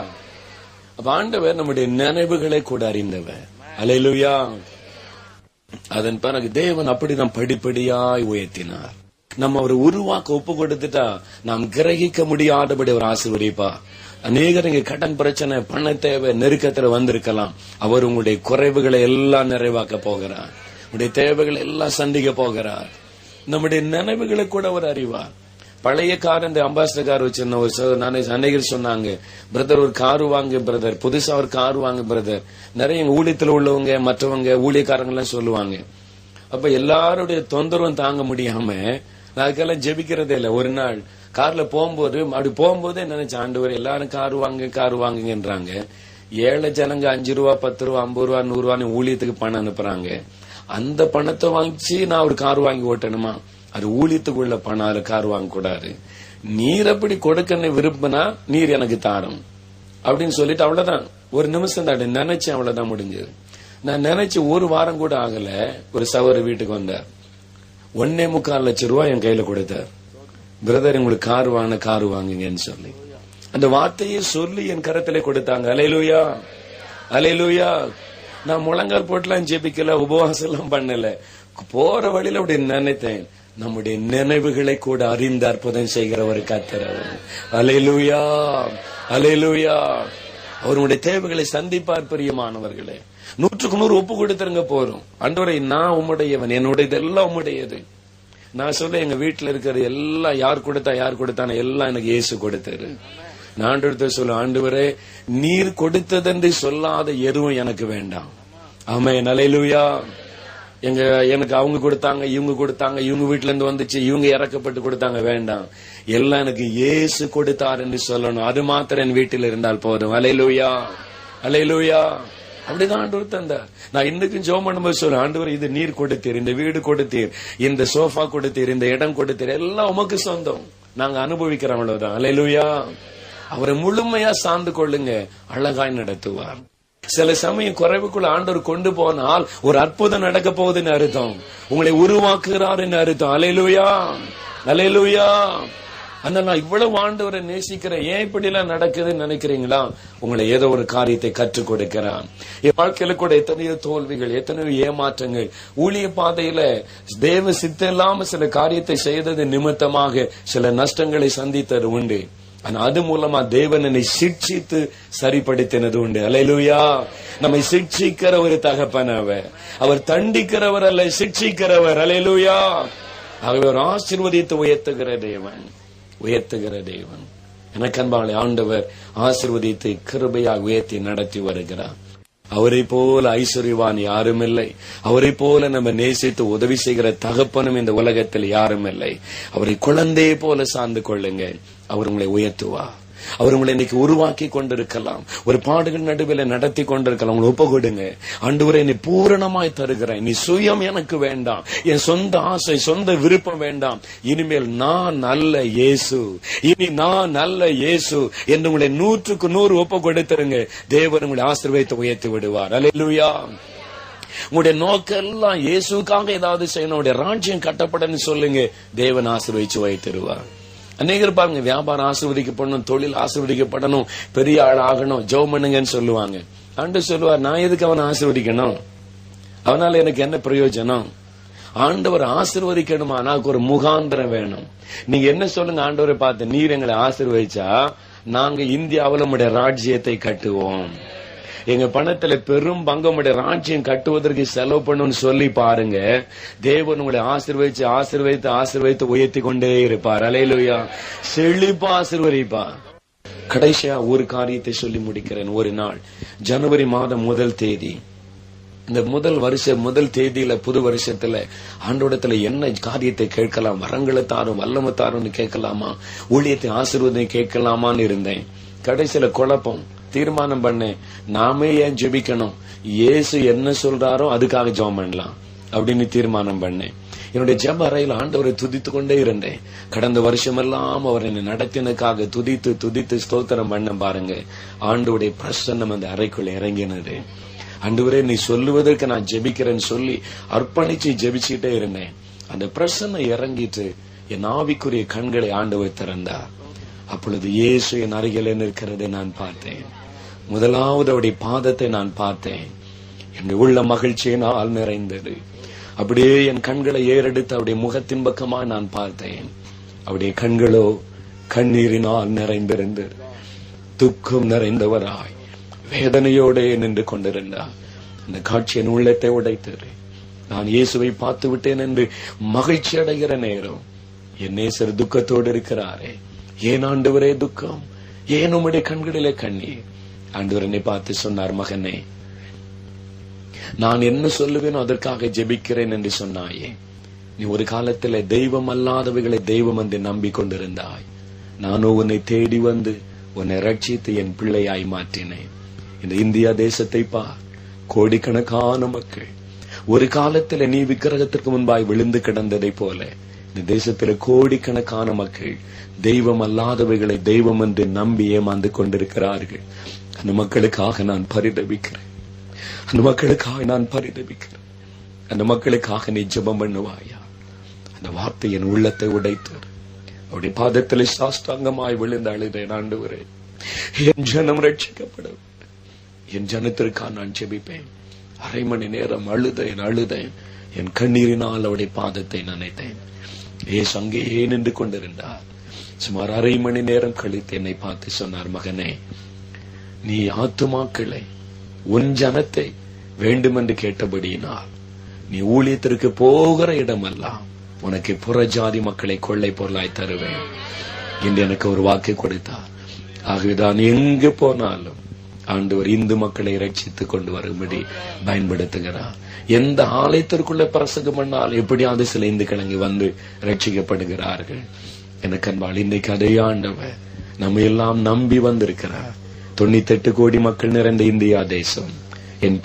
அப்ப ஆண்டவர் நம்முடைய நினைவுகளை கூட அறிந்தவர். அல்லேலூயா. அதன் பிறகு தேவன் அப்படி நாம் படிப்படியாய் உயர்த்தினார். நம்ம ஒரு உருவாக்க ஒப்பு கொடுத்துட்டா நாம் கிரகிக்க முடியாதபடி ஒரு ஆசீர்வதிப்பா. அநேகர் இங்க கடன் பிரச்சனை, பண தேவை, நெருக்கத்துல வந்திருக்கலாம். அவர் உங்களுடைய குறைவுகளை எல்லாம் நிறைவாக்க போகிறார். உடைய தேவைகளை எல்லாம் சந்திக்க போகிறார். நம்முடைய நினைவுகளை கூட அவர் அறிவார். பழைய கார், இந்த அம்பாசிடர் கார் வச்சிருந்த ஒரு அநேகர் சொன்னாங்க, பிரதர் ஒரு காரு வாங்க பிரதர், புதுசா ஒரு கார் வாங்க பிரதர். நிறைய ஊழியத்தில் உள்ளவங்க, மற்றவங்க ஊழியக்காரங்க எல்லாம் சொல்லுவாங்க. அப்ப எல்லாருடைய தொந்தரவும் தாங்க முடியாம நான் அதுக்கெல்லாம் ஜெபிக்கிறதே இல்லை. ஒரு நாள் கார்ல போகும்போது அப்படி போகும்போதே நினைச்சேன், ஆண்டவர் எல்லாரும் கார் வாங்குங்கன்றாங்க. ஏழை ஜனங்க 5 ரூபா 10 ரூபா 50 ரூபா 100 ரூபான்னு ஊழியத்துக்கு பணம் அனுப்புறாங்க. அந்த பணத்தை வாங்கிச்சு நான் ஒரு கார் வாங்கி ஓட்டணுமா? அது ஊழியத்துக்குள்ள பணம், அதுல கார் வாங்க கூடாது. நீர் அப்படி கொடுக்க விரும்பினா நீர் எனக்கு தாரும் அப்படின்னு சொல்லிட்டு அவ்வளவுதான். ஒரு நிமிஷம் தான் நினைச்சேன், அவ்வளவுதான் முடிஞ்சது. நான் நினைச்சு ஒரு வாரம் கூட ஆகல, ஒரு சகோதரர் வீட்டுக்கு வந்தார். 1.25 லட்சம் ரூபாய் என் கையில கொடுத்தார். பிரதர் உங்களுக்கு கார் வாங்குங்கன்னு சொல்லி அந்த வார்த்தையை சொல்லி என் கரத்திலே கொடுத்தாங்க. அல்லேலூயா, அல்லேலூயா. நான் முழங்கால் போட்டுலாம் ஜெபிக்கல, உபவாசம் எல்லாம் பண்ணல. போற வழியில அப்படி நினைத்தேன், நம்முடைய நினைவுகளை கூட அறிந்து அற்புதம் செய்கிற ஒரு கர்த்தர். அல்லேலூயா, அல்லேலூயா. அவருடைய தேவைகளை சந்திப்பார். பிரியமானவர்களே, 100க்கு 100 ஒப்பு கொடுத்துருங்க போறோம். ஆண்டவரே நான் உம்முடையவன், என்னுடையது எல்லாம் உம்முடையது. நான் சொல்ல எங்க வீட்டுல இருக்கிறது எல்லாம் யார் கொடுத்தான எல்லாம் எனக்கு இயேசு கொடுத்தாரு. நான் ஆண்டவரே சொல்ல, ஆண்டவரே நீர் கொடுத்ததென்று சொல்லாத எதுவும் எனக்கு வேண்டாம். ஆமென். அல்லேலூயா. எனக்கு அவங்க கொடுத்தாங்க, இவங்க கொடுத்தாங்க, இவங்க வீட்டுல இருந்து வந்துச்சு, இவங்க இறக்கப்பட்டு கொடுத்தாங்க, வேண்டாம். எல்லாம் எனக்கு இயேசு கொடுத்தார் என்று சொல்லணும். அது மாத்திரம் என் வீட்டில் இருந்தால் போதும். அல்லேலூயா, அல்லேலூயா. அப்படிதான் ஆண்டவர் தந்தார். நான் இன்னைக்கும் ஜெபம் பண்ணும்போது சொல்றேன், ஆண்டவர் இது நீர் கொடுத்தீர், இந்த வீடு கொடுத்தீர், இந்த சோஃபா கொடுத்தீர், இந்த இடம் கொடுத்தீர், எல்லாம் உமக்கு சொந்தம். நாங்க அனுபவிக்கிறோம், அவ்வளவுதான். அல்லேலூயா. அவரை முழுமையா சார்ந்து கொள்ளுங்க, அழகாய் நடத்துவார். சில சமயம் குறைவுக்குள்ள ஆண்டவர் கொண்டு போனால் ஒரு அற்புதம் நடக்க போகுதுன்னு அர்த்தம். உங்களை உருவாக்குகிறாருன்னு அர்த்தம். அல்லேலூயா, அல்லேலூயா. அதனால நான் இவ்வளவு ஆண்டவரை நேசிக்கிறேன், ஏன் இப்படி எல்லாம் நடக்குதுன்னு நினைக்கிறீங்களா? உங்களை ஏதோ ஒரு காரியத்தை கற்றுக் கொடுக்கிறான். என் வாழ்க்கையில கூட எத்தனையோ தோல்விகள், எத்தனையோ ஏமாற்றங்கள், ஊழிய பாதையில தேவ சித்தம் இல்லாம சில காரியத்தை செய்தது நிமித்தமாக சில நஷ்டங்களை சந்தித்தது உண்டு. ஆனா அது மூலமா தேவன் என்னை சிட்சித்து சரிப்படுத்தினது உண்டு. அல்லேலூயா. நம்மை சிட்சிக்கிற ஒரு தகப்பன் அவர் தண்டிக்கிறவர் அல்ல, சிட்சிக்கிறவர். அல்லேலூயா. ஆகவே ஒரு ஆசீர்வதித்து உயர்த்துகிற தேவன், உயர்த்துகிற தேவன். எனக்கு அன்பாலே ஆண்டவர் ஆசீர்வதித்து கிருபையாக உயர்த்தி நடத்தி வருகிறார். அவரை போல ஐஸ்வர்யவான் யாரும் இல்லை. அவரை போல நம்ம நேசித்து உதவி செய்கிற தகப்பனும் இந்த உலகத்தில் யாரும் இல்லை. அவரை குழந்தையை போல சார்ந்து கொள்ளுங்க. அவர் உங்களை உயர்த்துவா. அவர் உங்களை இன்னைக்கு உருவாக்கி கொண்டிருக்கலாம், ஒரு பாடுகள் நடுவில் நடத்தி கொண்டிருக்கலாம். உங்களை ஒப்பு கொடுங்க. ஆண்டவரே, என்னை பூரணமாய் தருகிறேன், நீ சுயம் எனக்கு வேண்டாம், என் சொந்த ஆசை சொந்த விருப்பம் வேண்டாம். இனிமேல் நான் நல்ல இயேசு, இனி நான் நல்ல இயேசு என்று உங்களை 100க்கு 100 ஒப்பு கொடுத்துருங்க. தேவன் உங்களை ஆசீர்வதித்து உயர்த்தி விடுவார். அல்லேலூயா. உங்களுடைய நோக்கம் எல்லாம் இயேசுக்காக ஏதாவது செய்யணும், உங்களுடைய ராஜ்யம் கட்டப்படன்னு சொல்லுங்க. தேவன் ஆசீர்வதிச்சு உயர்த்திடுவார். அநேகர் பாருங்க, வியாபாரம் ஆசீர்வதிக்கப்படணும், தொழில் ஆசீர்வதிக்கப்படணும், பெரிய ஆள் ஆகணும், ஜெபம் பண்ணுங்கன்னு சொல்லுவாங்க. ஆண்டவர் சொல்லுவார், நான் எதுக்கு அவனை ஆசீர்வதிக்கணும்? அவனால எனக்கு என்ன பிரயோஜனம்? ஆண்டவர் ஆசீர்வதிக்கணுமா? எனக்கு ஒரு முகாந்திரம் வேணும். நீங்க என்ன சொல்லுங்க ஆண்டவரை பார்த்து, நீர் எங்களை ஆசீர்வதிச்சா நாங்க இந்தியாவில் நம்முடைய ராஜ்யத்தை கட்டுவோம், எங்க பணத்துல பெரும் பங்கமுடைய ராஜ்யம் கட்டுவதற்கு செலவு பண்ணணும்னு சொல்லி பாருங்க. தேவன் உங்களை ஆசீர்வதிச்சு ஆசீர்வதித்து ஆசீர்வதித்து உயர்த்தி கொண்டே இருப்பார். அல்லேலூயா. செழிப்பா ஆசீர்வதிப்பா. கடைசியா ஒரு காரியத்தை சொல்லி முடிக்கிறேன். ஒரு நாள் ஜனவரி மாதம் 1 தேதி, இந்த முதல் தேதியில புது வருஷத்துல ஆண்டோடத்துல என்ன காரியத்தை கேட்கலாம், வரங்களை தாரும் வல்லமை தாரும்னு கேட்கலாமா, ஊழியத்தை ஆசீர்வாதம் கேட்கலாமான்னு இருந்தேன். கடைசியில குழப்பம். தீர்மானம் பண்ணேன், நாமே ஏன் ஜெபிக்கணும், இயேசு என்ன சொல்றாரோ அதுக்காக ஜெபம் பண்ணலாம் அப்படின்னு தீர்மானம் பண்ணேன். என்னுடைய ஜெப அறையில் ஆண்டவரை துதித்து கொண்டே இருந்தேன். கடந்த வருஷமெல்லாம் அவர் என்னை நடத்தினதுக்காக துதித்து துதித்து ஸ்தோத்திரம் பண்ண பாருங்க. ஆண்டவருடைய பிரசன்னம் அந்த அறைக்குள்ள இறங்கினது. ஆண்டவரே, நீ சொல்லுவதற்கு நான் ஜெபிக்கிறேன்னு சொல்லி அர்ப்பணிச்சு ஜெபிச்சுட்டே இருந்தேன். அந்த பிரசன்னம் இறங்கிட்டு என் ஆவிக்குரிய கண்களை ஆண்டவர் திறந்தார். அப்பொழுது இயேசு என் அருகில் நிற்கிறதை நான் பார்த்தேன். முதலாவது அவருடைய பாதத்தை நான் பார்த்தேன். என்னுடைய உள்ள மகிழ்ச்சியினால் நிறைந்தது. அப்படியே என் கண்களை ஏறெடுத்து அவருடைய முகத்தின் பக்கமாக நான் பார்த்தேன். அவருடைய கண்களோ கண்ணீரினால் நிறைந்திருந்தது. துக்கம் நிறைந்தவராய் வேதனையோடு நின்று கொண்டிருந்தார். அந்த காட்சி என் உள்ளத்தை உடைத்தது. நான் இயேசுவை பார்த்து விட்டேன் என்று மகிழ்ச்சி அடைகிற நேரம் என் நேசர் துக்கத்தோடு இருக்கிறாரே. ஏன் ஆண்டவரே துக்கம், ஏன் உம்முடைய கண்களிலே கண்ணீர்? ஆண்டவர் என்னை பார்த்து சொன்னார், மகனே, நான் என்ன சொல்லுவேனோ அதற்காக ஜெபிக்கிறேன் என்று சொன்னாயே. நீ ஒரு காலத்தில் தெய்வம் அல்லாதவைகளை தெய்வம் என்று நம்பிக்கொண்டிருந்தாய். நானும் உன்னை தேடி வந்து உன்னை ரட்சித்து என் பிள்ளையாய் மாற்றினேன். இந்த இந்தியா தேசத்தை பார், கோடிக்கணக்கான மக்கள். ஒரு காலத்தில் நீ விக்கிரகத்திற்கு முன்பாய் விழுந்து கிடந்ததை போல இந்த தேசத்தில் கோடிக்கணக்கான மக்கள் தெய்வம் அல்லாதவைகளை தெய்வம் என்று நம்பி ஏமாந்து கொண்டிருக்கிறார்கள். அந்த மக்களுக்காக நான் பரிதபிக்கிறேன். அந்த மக்களுக்காக நான் பரிதபிக்கிறேன். அந்த மக்களுக்காக நீ ஜெபம் பண்ணுவாயா? அந்த வார்த்தை என் உள்ளத்தை உடைத்து அவருடைய பாதத்தில் சாஷ்டாங்கமாய் விழுந்து அழுதேன். ஆண்டவரே, என் ஜனம் ரட்சிக்கப்பட வேண்டும், என் ஜனத்திற்காக நான் ஜெபிப்பேன். அரை மணி நேரம் அழுதேன். என் கண்ணீரினால் அவருடைய பாதத்தை நினைத்தேன். ஏசு அங்கேயே நின்று கொண்டிருந்தார். சுமார் அரை மணி நேரம் கழித்து என்னை பார்த்து சொன்னார், மகனே, நீ ஆத்துமாக்களை உன் ஜனத்தை வேண்டுமென்று கேட்டபடியினால் நீ ஊழியத்திற்கு போகிற இடமெல்லாம் உனக்கு புறஜாதி மக்களை கொள்ளை பொருளாய் தருவேன் என்று எனக்கு ஒரு வாக்கு கொடுத்தார். ஆகவேதான் எங்கு போனாலும் ஆண்டவர் இந்து மக்களை ரட்சித்துக் கொண்டு வரும்படி பயன்படுத்துகிறார். எந்த ஆலயத்திற்குள்ள பிரசங்கம் பண்ணால் எப்படியாவது சில இந்துக்கள் அங்கே வந்து ரட்சிக்கப்படுகிறார்கள். எனக்கு அன்பால் இன்றைக்கு அதே ஆண்டவர் நம்ம எல்லாம் நம்பி வந்திருக்கிறார். 98 கோடி மக்கள் நிறைந்த இந்தியா தேசம். என்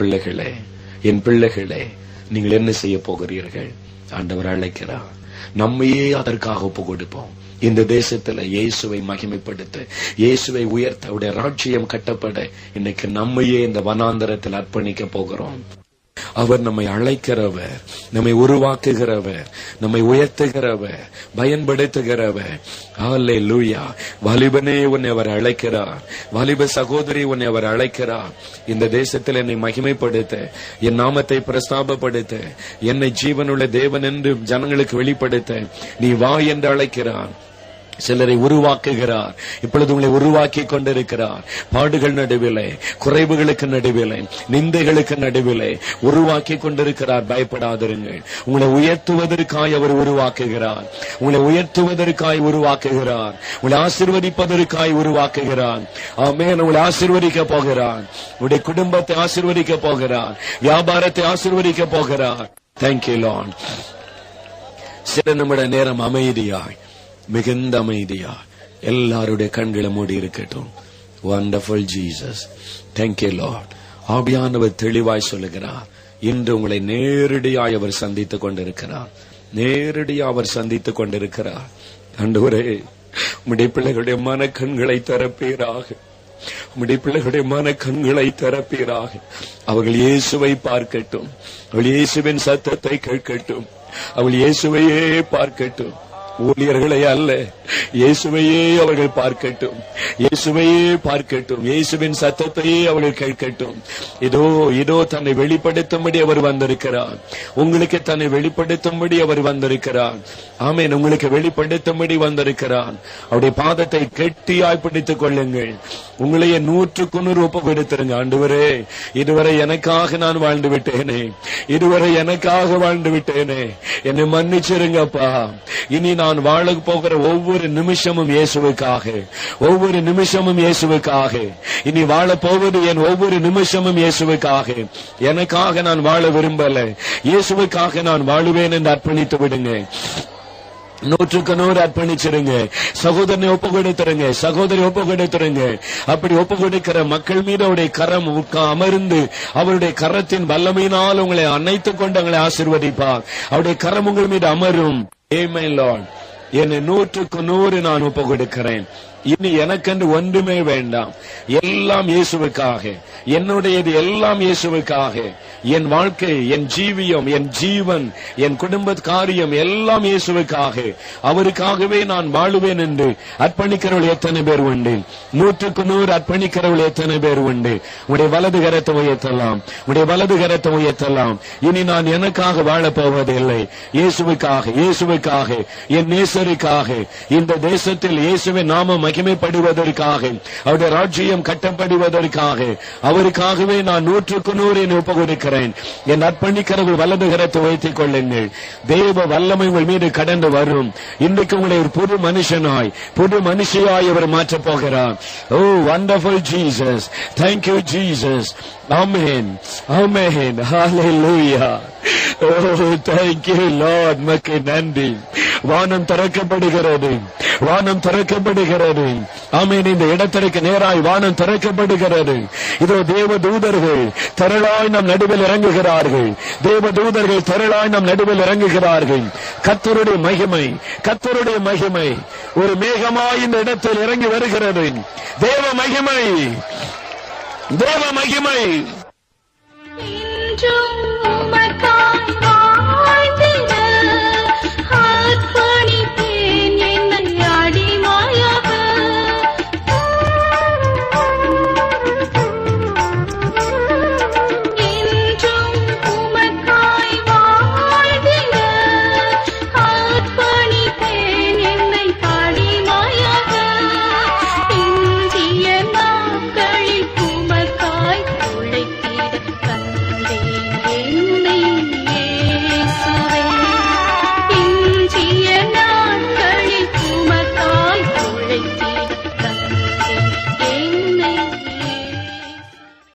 பிள்ளைகளே நீங்கள் என்ன செய்ய போகிறீர்கள்? ஆண்டவர் அழைக்கிறார். நம்மையே அதற்காக ஒப்பு கொடுப்போம். இந்த தேசத்துல இயேசுவை மகிமைப்படுத்த, இயேசுவை உயர்த்த, அவருடைய ராஜ்யம் கட்டப்பட இன்னைக்கு நம்மையே இந்த வனாந்தரத்தில் அர்ப்பணிக்க போகிறோம். அவர் நம்மை அழைக்கிறவர், நம்மை உருவாக்குகிறவர், நம்மை உயர்த்துகிறவர், பயன்படுத்துகிறவர். ஹல்லேலூயா. வாலிபனே உன்னை அவர் அழைக்கிறார். வாலிப சகோதரி உன்னை அவர் அழைக்கிறார். இந்த தேசத்தில் என்னை மகிமைப்படுத்த, என் நாமத்தை பிரஸ்தாபப்படுத்த, என்னை ஜீவனுள்ள தேவன் என்று ஜனங்களுக்கு வெளிப்படுத்த நீ வா என்று அழைக்கிறார். சிலரை உருவாக்குகிறார். இப்பொழுது உங்களை உருவாக்கி கொண்டிருக்கிறார். பாடுகள் நடுவிலே, குறைவுகளுக்கு நடுவிலே, நிந்தைகளுக்கு நடுவிலே உருவாக்கி கொண்டிருக்கிறார். பயப்படாதிருங்கள். உங்களை உயர்த்துவதற்காய் அவர் உருவாக்குகிறார். உங்களை உயர்த்துவதற்காய் உருவாக்குகிறார். உங்களை ஆசீர்வதிப்பதற்காய் உருவாக்குகிறார். ஆமென். உங்களை ஆசீர்வதிக்க போகிறார். உங்களுடைய குடும்பத்தை ஆசீர்வதிக்க போகிறார். வியாபாரத்தை ஆசீர்வதிக்க போகிறார். Thank you Lord. சில நிமிட நேரம் அமைதியாய், மிகுந்த அமைதியா எல்லாருடைய கண்களை மூடி இருக்கட்டும். Wonderful Jesus, thank you Lord. ஆவியானவர் தெளிவாய் சொல்லுகிறார். இன்று உங்களை நேரடியாய் அவர் சந்தித்துக் கொண்டிருக்கிறார். நேரடியாக அவர் சந்தித்துக் கொண்டிருக்கிறார். ஆண்டவரே, உம்முடைய பிள்ளைகளுடைய மனக்கண்களை திறப்பீராக. உம்முடைய பிள்ளைகளுடைய மனக்கண்களை திறப்பீராக. அவர்கள் இயேசுவை பார்க்கட்டும். அவள் இயேசுவின் சத்தத்தை கேட்கட்டும். அவள் இயேசுவையே பார்க்கட்டும். ஊழியர்களை அல்ல, இயேசுவையே அவர்கள் பார்க்கட்டும். இயேசுவையே பார்க்கட்டும். இயேசுவின் சத்தத்தையே அவர்கள் கேட்கட்டும். இதோ தன்னை வெளிப்படுத்தும்படி அவர் வந்திருக்கிறார். உங்களுக்கு தன்னை வெளிப்படுத்தும்படி அவர் வந்திருக்கிறார். ஆமென். உங்களுக்கு வெளிப்படுத்தும்படி வந்திருக்கிறார். அவருடைய பாதத்தை கெட்டியாய் பிடித்துக் கொள்ளுங்கள். உங்களையே 100% ஒப்பு கொடுத்திருங்க. ஆண்டவரே, இதுவரை எனக்காக நான் வாழ்ந்து விட்டேனே, இதுவரை எனக்காக வாழ்ந்து விட்டேனே, என்னை மன்னிச்சிருங்கப்பா. இனி நான் வாழ போகிற ஒவ்வொரு நிமிஷமும் இயேசுவுக்காக, ஒவ்வொரு நிமிஷமும் இயேசுவுக்காக. இனி வாழ போவது என் ஒவ்வொரு நிமிஷமும் இயேசுவுக்காக. எனக்காக நான் வாழ விரும்பல, இயேசுவுக்காக நான் வாழுவேன் என்று அர்ப்பணித்து விடுங்க. 100% அர்ப்பணிச்சிருங்க. சகோதரனை ஒப்பு கொடுத்துருங்க. சகோதரி ஒப்பு கொடுத்துருங்க. அப்படி ஒப்பு கொடுக்கிற மக்கள் மீது அவருடைய கரம் அமர்ந்து அவருடைய கரத்தின் வல்லமையினால் உங்களை அணைத்துக் கொண்டு உங்களை ஆசீர்வதிப்பார். அவருடைய கரம் உங்கள் மீது அமரும். ஆமென் லார்ட். என்னை 100% நான் ஒப்பு கொடுக்கிறேன். இனி எனக்கென்று ஒன்றுமே வேண்டாம். எல்லாம் இயேசுவுக்காக. என்னுடையது எல்லாம் இயேசுவுக்காக. என் வாழ்க்கை, என் ஜீவியம், என் ஜீவன், என் குடும்ப காரியம் எல்லாம் இயேசுவுக்காக. அவருக்காகவே நான் வாழுவேன் என்று அர்ப்பணிக்கிறவர்கள் எத்தனை பேர் உண்டு? 100% அர்ப்பணிக்கிறவர்கள் எத்தனை பேர் உண்டு? உடைய வலது கரத்தை உயர்த்தலாம். உடைய வலது கரத்தை உயர்த்தலாம். இனி நான் எனக்காக வாழப் போவதில்லை. இயேசுவுக்காக, இயேசுவுக்காக, என் நேசருக்காக, இந்த தேசத்தில் இயேசுவின் நாமம் மகிமைப்படுவதற்காக, அவருடைய ராஜ்யம் கட்டப்படுவதற்காக, அவருக்காகவே நான் 100% ஒப்பு கொடுக்கிறேன். என் அர்ப்பணிக்கிறவர்கள் வலது கரத்தை உயர்த்திக் கொள்ளுங்கள். தேவ வல்லமை உங்கள் மீது கடந்து வரும். இன்றைக்கு உங்களை ஒரு புது மனுஷனாய், புது மனுஷியாய் அவர் மாற்றப் போகிறார். Oh wonderful Jesus, thank you Jesus. Amen, amen, hallelujah. Oh thank you Lord. மக்கு நன்றி. வானம் திறக்கப்படுகிறது, வானம் திறக்கப்படுகிறது. ஆமென். இந்த இடத்திற்கு நேராய் வானம் திறக்கப்படுகிறது. இதோ தேவ தூதர்கள் திரளாய் நம் நடுவில் இறங்குகிறார்கள். தேவ தூதர்கள் திரளாய் நம் நடுவில் இறங்குகிறார்கள். கர்த்தருடைய மகிமை, கர்த்தருடைய மகிமை ஒரு மேகமாய் இந்த இடத்தில் இறங்கி வருகிறது. தேவ மகிமை, தேவ மகிமை.